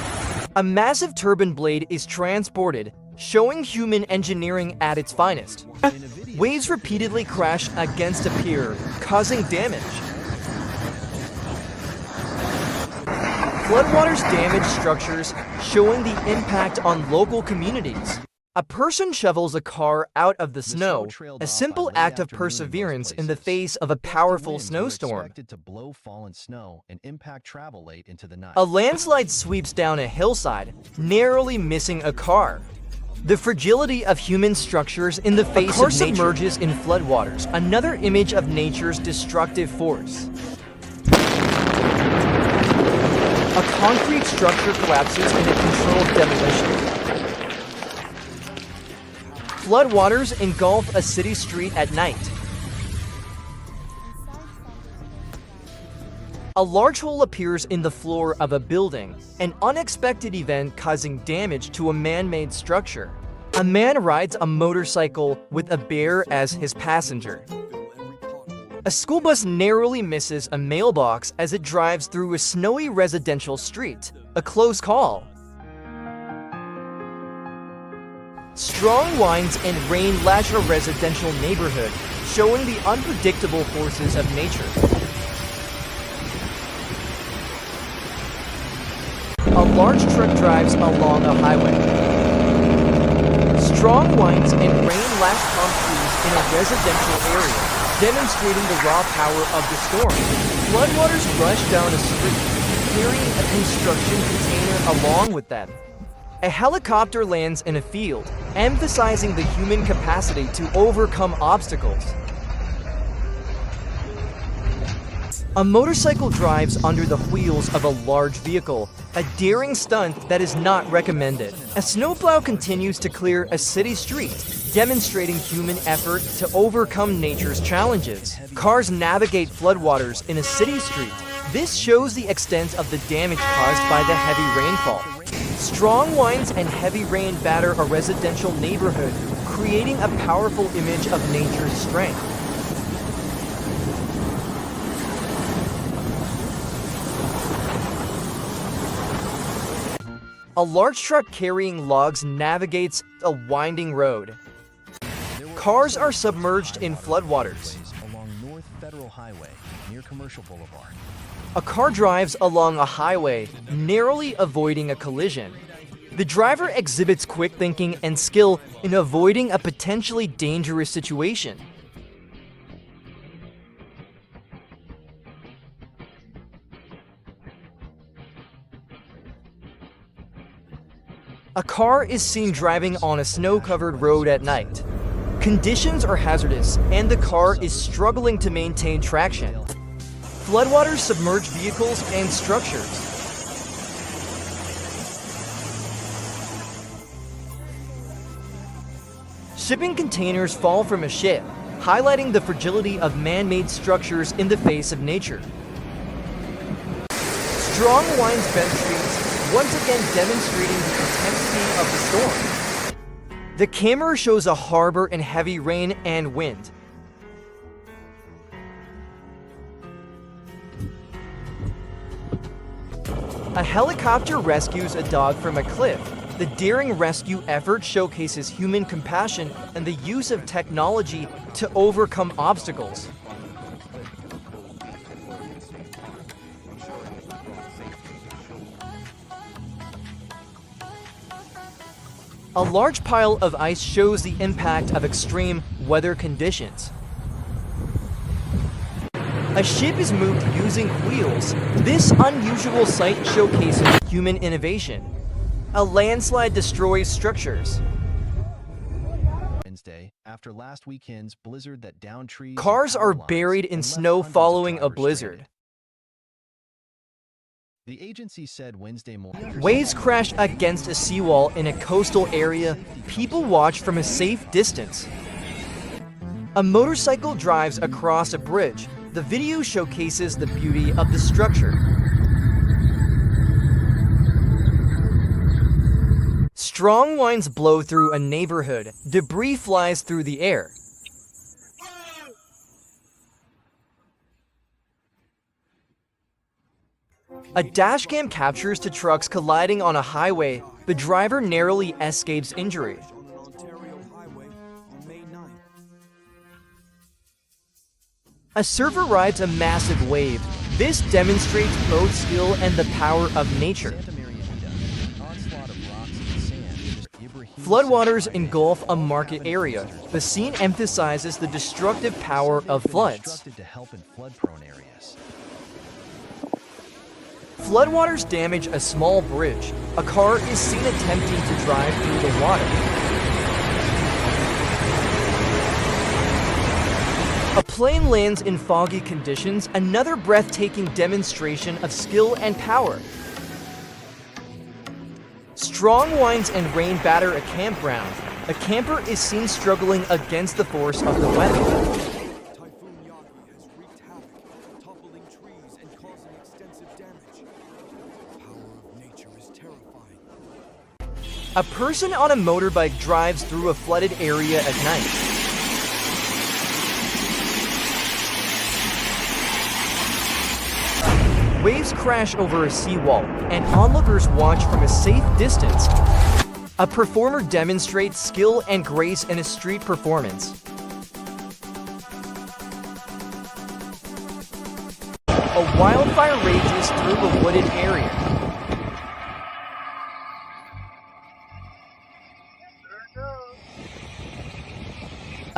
A massive turbine blade is transported, showing human engineering at its finest. Waves repeatedly crash against a pier, causing damage. Floodwaters damage structures, showing the impact on local communities. A person shovels a car out of the snow, a simple act of perseverance in the face of a powerful snowstorm. A landslide sweeps down a hillside, narrowly missing a car. The fragility of human structures in the face of nature. A car submerges in floodwaters, another image of nature's destructive force. A concrete structure collapses in a controlled demolition. Floodwaters engulf a city street at night. A large hole appears in the floor of a building, an unexpected event causing damage to a man-made structure. A man rides a motorcycle with a bear as his passenger. A school bus narrowly misses a mailbox as it drives through a snowy residential street. A close call. Strong winds and rain lash a residential neighborhood, showing the unpredictable forces of nature. A large truck drives along a highway. Strong winds and rain lash palm trees in a residential area, demonstrating the raw power of the storm. Floodwaters rush down a street, carrying a construction container along with them. A helicopter lands in a field, emphasizing the human capacity to overcome obstacles. A motorcycle drives under the wheels of a large vehicle, a daring stunt that is not recommended. A snowplow continues to clear a city street, demonstrating human effort to overcome nature's challenges. Cars navigate floodwaters in a city street. This shows the extent of the damage caused by the heavy rainfall. Strong winds and heavy rain batter a residential neighborhood, creating a powerful image of nature's strength. A large truck carrying logs navigates a winding road. Cars are submerged in floodwaters. Along North Federal Highway near Commercial Boulevard. A car drives along a highway, narrowly avoiding a collision. The driver exhibits quick thinking and skill in avoiding a potentially dangerous situation. A car is seen driving on a snow-covered road at night. Conditions are hazardous, and the car is struggling to maintain traction. Floodwaters submerge vehicles and structures. Shipping containers fall from a ship, highlighting the fragility of man-made structures in the face of nature. Strong winds bend streets, once again demonstrating the intensity of the storm. The camera shows a harbor in heavy rain and wind. A helicopter rescues a dog from a cliff. The daring rescue effort showcases human compassion and the use of technology to overcome obstacles. A large pile of ice shows the impact of extreme weather conditions. A ship is moved using wheels. This unusual sight showcases human innovation. A landslide destroys structures. Wednesday, after last weekend's blizzard that downed trees. Cars are buried in snow following a blizzard. The agency said Wednesday morning. Waves crash against a seawall in a coastal area. People watch from a safe distance. A motorcycle drives across a bridge. The video showcases the beauty of the structure. Strong winds blow through a neighborhood. Debris flies through the air. A dashcam captures two trucks colliding on a highway. The driver narrowly escapes injury. A surfer rides a massive wave. This demonstrates both skill and the power of nature. Floodwaters engulf a market area. The scene emphasizes the destructive power of floods. Floodwaters damage a small bridge. A car is seen attempting to drive through the water. A plane lands in foggy conditions, another breathtaking demonstration of skill and power. Strong winds and rain batter a campground. A camper is seen struggling against the force of the weather. A person on a motorbike drives through a flooded area at night. Waves crash over a seawall, and onlookers watch from a safe distance. A performer demonstrates skill and grace in a street performance. A wildfire rages through a wooded area.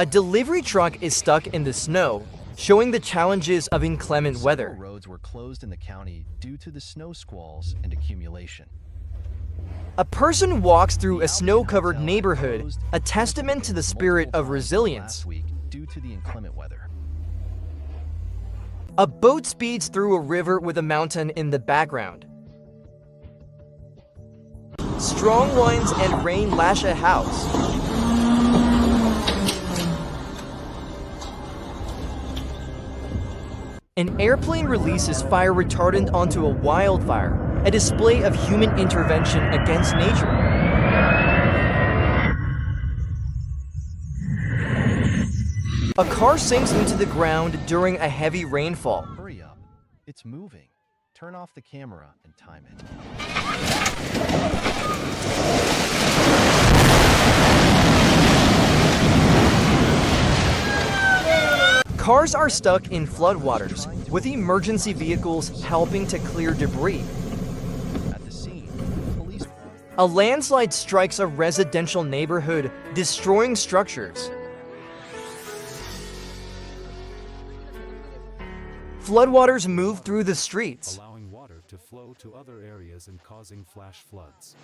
A delivery truck is stuck in the snow, showing the challenges of inclement weather. Several roads were closed in the county due to the snow squalls and accumulation. A person walks through a snow-covered neighborhood, a testament to the spirit of resilience. Last week due to the inclement weather. A boat speeds through a river with a mountain in the background. Strong winds and rain lash a house. An airplane releases fire retardant onto a wildfire, a display of human intervention against nature. A car sinks into the ground during a heavy rainfall. Hurry up. It's moving. Turn off the camera and time it. Cars are stuck in floodwaters, with emergency vehicles helping to clear debris. At the scene, police... A landslide strikes a residential neighborhood, destroying structures. Floodwaters move through the streets. Allowing water to flow to other areas and causing flash floods.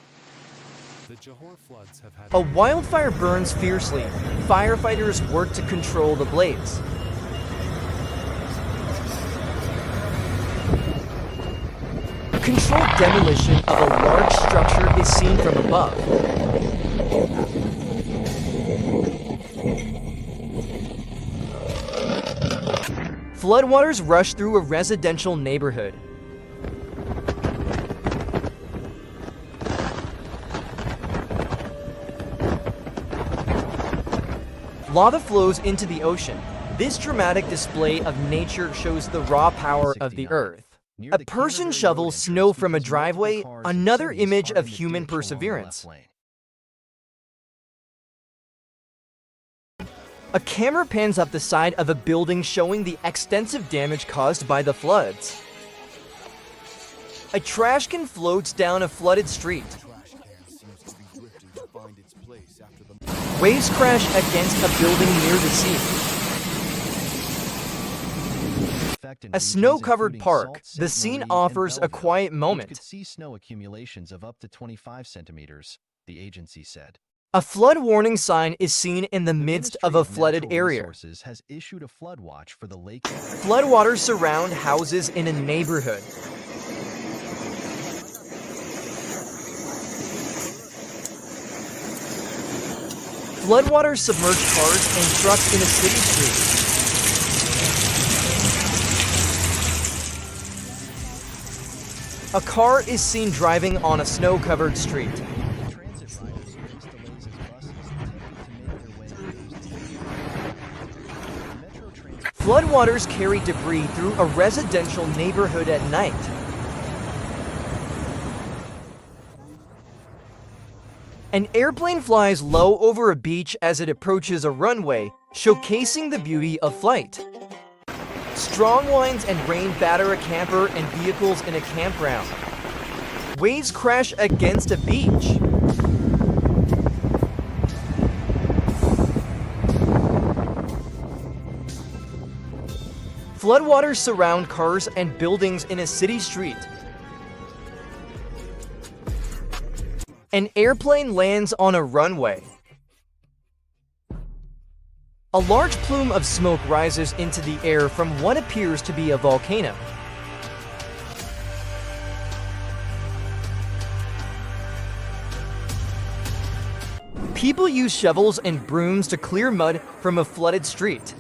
The Johor floods have had... A wildfire burns fiercely. Firefighters work to control the blaze. Controlled demolition of a large structure is seen from above. Floodwaters rush through a residential neighborhood. Lava flows into the ocean. This dramatic display of nature shows the raw power of the earth. A person shovels snow from a driveway, another image of human perseverance. A camera pans up the side of a building showing the extensive damage caused by the floods. A trash can floats down a flooded street. Waves crash against a building near the sea. A snow-covered park, the scene offers a quiet moment. You could see snow accumulations of up to 25 centimeters, the agency said. A flood warning sign is seen in the midst of a flooded area. Has issued a flood watch for the lake. Floodwaters surround houses in a neighborhood. Floodwaters submerge cars and trucks in a city street. A car is seen driving on a snow-covered street. Floodwaters carry debris through a residential neighborhood at night. An airplane flies low over a beach as it approaches a runway, showcasing the beauty of flight. Strong winds and rain batter a camper and vehicles in a campground. Waves crash against a beach. Floodwaters surround cars and buildings in a city street. An airplane lands on a runway. A large plume of smoke rises into the air from what appears to be a volcano. People use shovels and brooms to clear mud from a flooded street.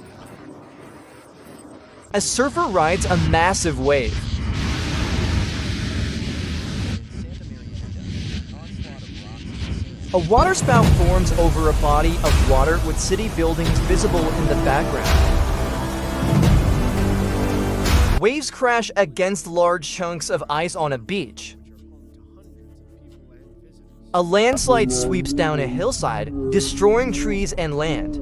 A surfer rides a massive wave. A waterspout forms over a body of water with city buildings visible in the background. Waves crash against large chunks of ice on a beach. A landslide sweeps down a hillside, destroying trees and land.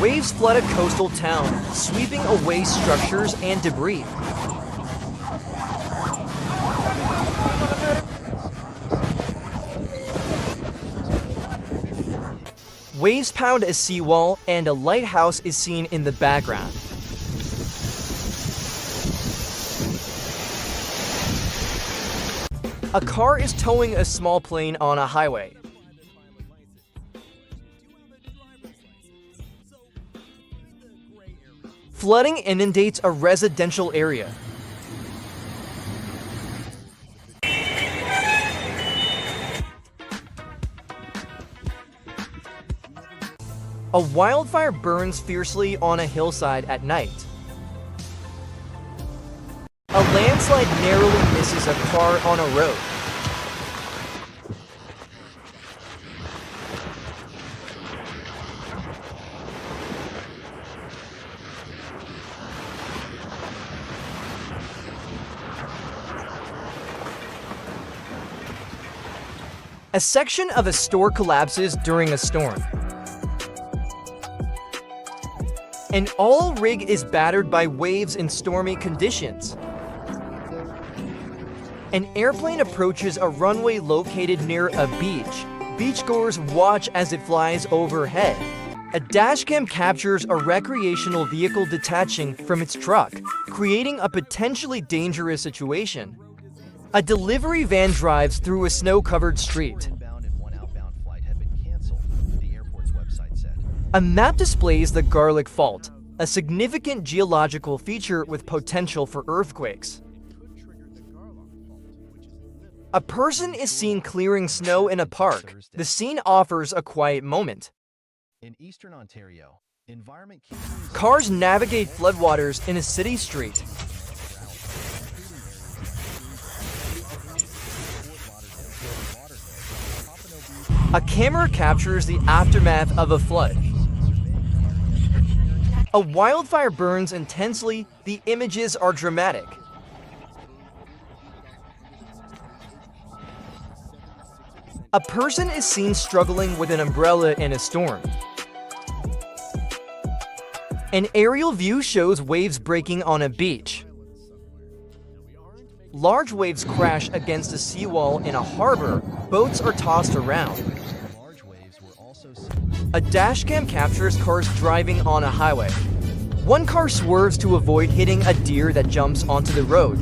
Waves flood a coastal town, sweeping away structures and debris. Waves pound a seawall, and a lighthouse is seen in the background. A car is towing a small plane on a highway. Flooding inundates a residential area. A wildfire burns fiercely on a hillside at night. A landslide narrowly misses a car on a road. A section of a store collapses during a storm. An oil rig is battered by waves in stormy conditions. An airplane approaches a runway located near a beach. Beachgoers watch as it flies overhead. A dashcam captures a recreational vehicle detaching from its truck, creating a potentially dangerous situation. A delivery van drives through a snow-covered street. A map displays the Garlic Fault, a significant geological feature with potential for earthquakes. A person is seen clearing snow in a park. The scene offers a quiet moment. In eastern Ontario, environment Cars navigate floodwaters in a city street. A camera captures the aftermath of a flood. A wildfire burns intensely. The images are dramatic. A person is seen struggling with an umbrella in a storm. An aerial view shows waves breaking on a beach. Large waves crash against a seawall in a harbor. Boats are tossed around. A dashcam captures cars driving on a highway. One car swerves to avoid hitting a deer that jumps onto the road.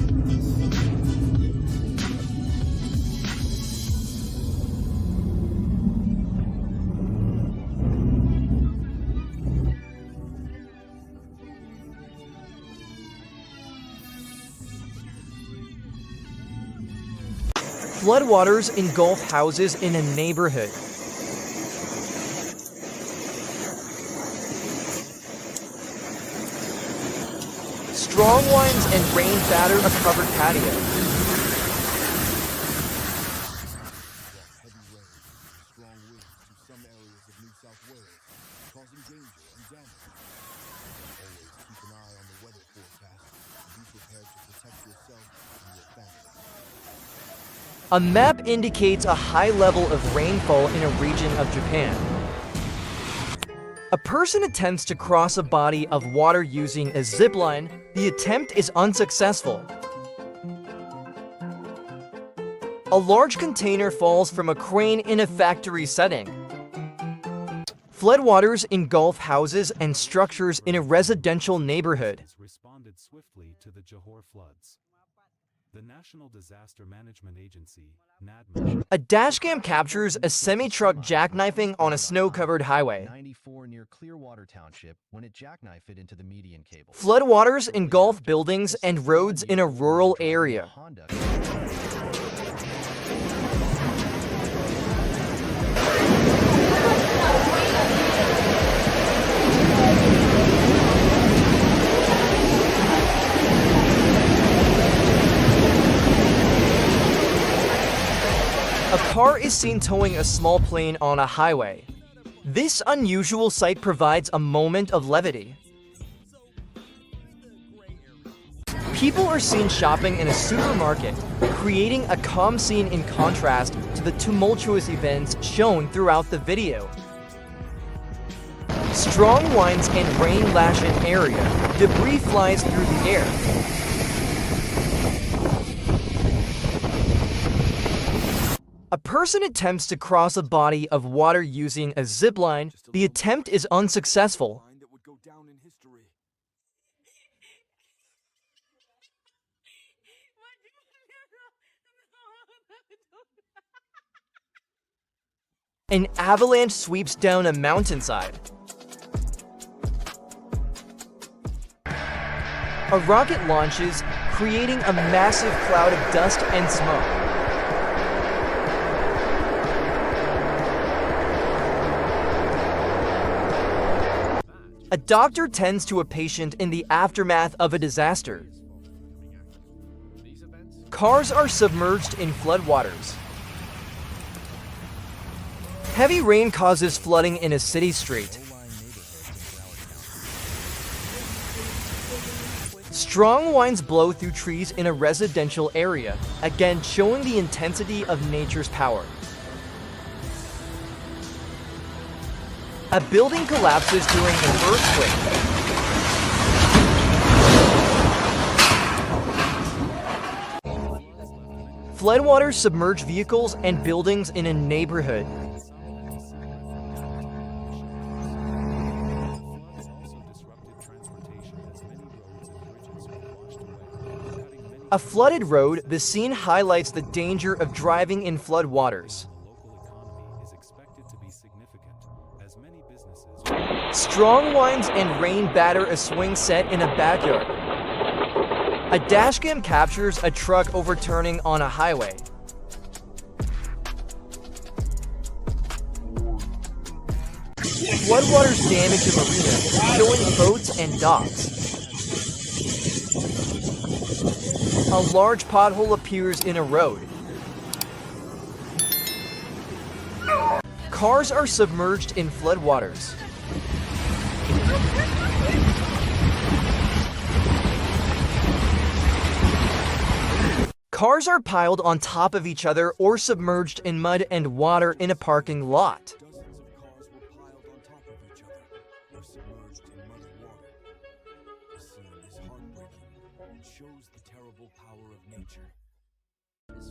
Floodwaters engulf houses in a neighborhood. Strong winds and rain batter a covered patio. A map indicates a high level of rainfall in a region of Japan. A person attempts to cross a body of water using a zip line. The attempt is unsuccessful. A large container falls from a crane in a factory setting. Floodwaters engulf houses and structures in a residential neighborhood. Responded swiftly to the Johor floods. The National Disaster Management Agency, NADMA. A dashcam captures a semi-truck jackknifing on a snow-covered highway. 94 near Clearwater Township when it jackknifed it into the median cable. Floodwaters engulf buildings and roads in a rural area. A car is seen towing a small plane on a highway. This unusual sight provides a moment of levity. People are seen shopping in a supermarket, creating a calm scene in contrast to the tumultuous events shown throughout the video. Strong winds and rain lash an area. Debris flies through the air. A person attempts to cross a body of water using a zip line. The attempt is unsuccessful. An avalanche sweeps down a mountainside. A rocket launches, creating a massive cloud of dust and smoke. A doctor tends to a patient in the aftermath of a disaster. Cars are submerged in floodwaters. Heavy rain causes flooding in a city street. Strong winds blow through trees in a residential area, again showing the intensity of nature's power. A building collapses during an earthquake. Floodwaters submerge vehicles and buildings in a neighborhood. A flooded road, the scene highlights the danger of driving in floodwaters. Strong winds and rain batter a swing set in a backyard. A dashcam captures a truck overturning on a highway. Floodwaters damage a marina, showing boats and docks. A large pothole appears in a road. Cars are submerged in floodwaters. Cars are piled on top of each other or submerged in mud and water in a parking lot.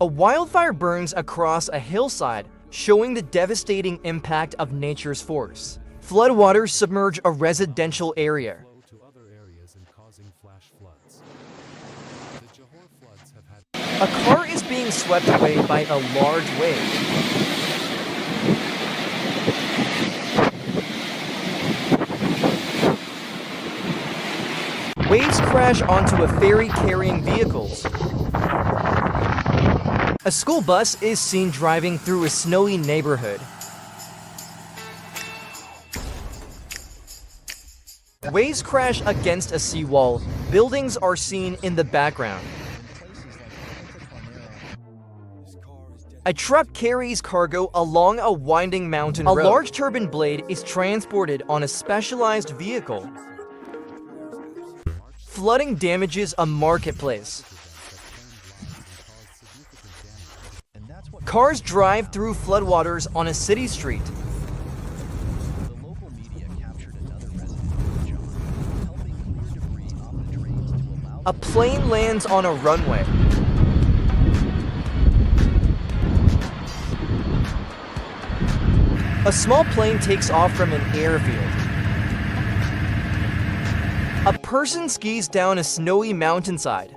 A wildfire burns across a hillside, showing the devastating impact of nature's force. Floodwaters submerge a residential area. A car is being swept away by a large wave. Waves crash onto a ferry carrying vehicles. A school bus is seen driving through a snowy neighborhood. Waves crash against a seawall. Buildings are seen in the background. A truck carries cargo along a winding mountain road. A large turbine blade is transported on a specialized vehicle. Flooding damages a marketplace. Cars drive through floodwaters on a city street. A plane lands on a runway. A small plane takes off from an airfield. A person skis down a snowy mountainside.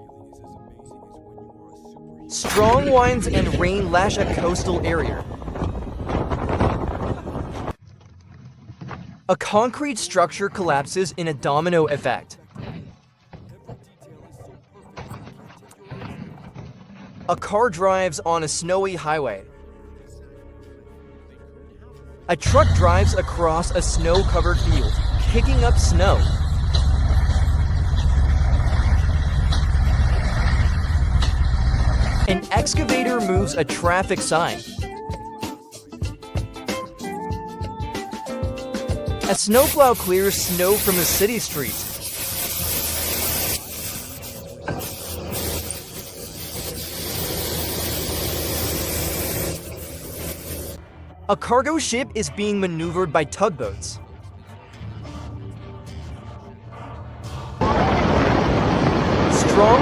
Strong winds and rain lash a coastal area. A concrete structure collapses in a domino effect. A car drives on a snowy highway. A truck drives across a snow-covered field, kicking up snow. An excavator moves a traffic sign. A snowplow clears snow from a city street. A cargo ship is being maneuvered by tugboats. Strong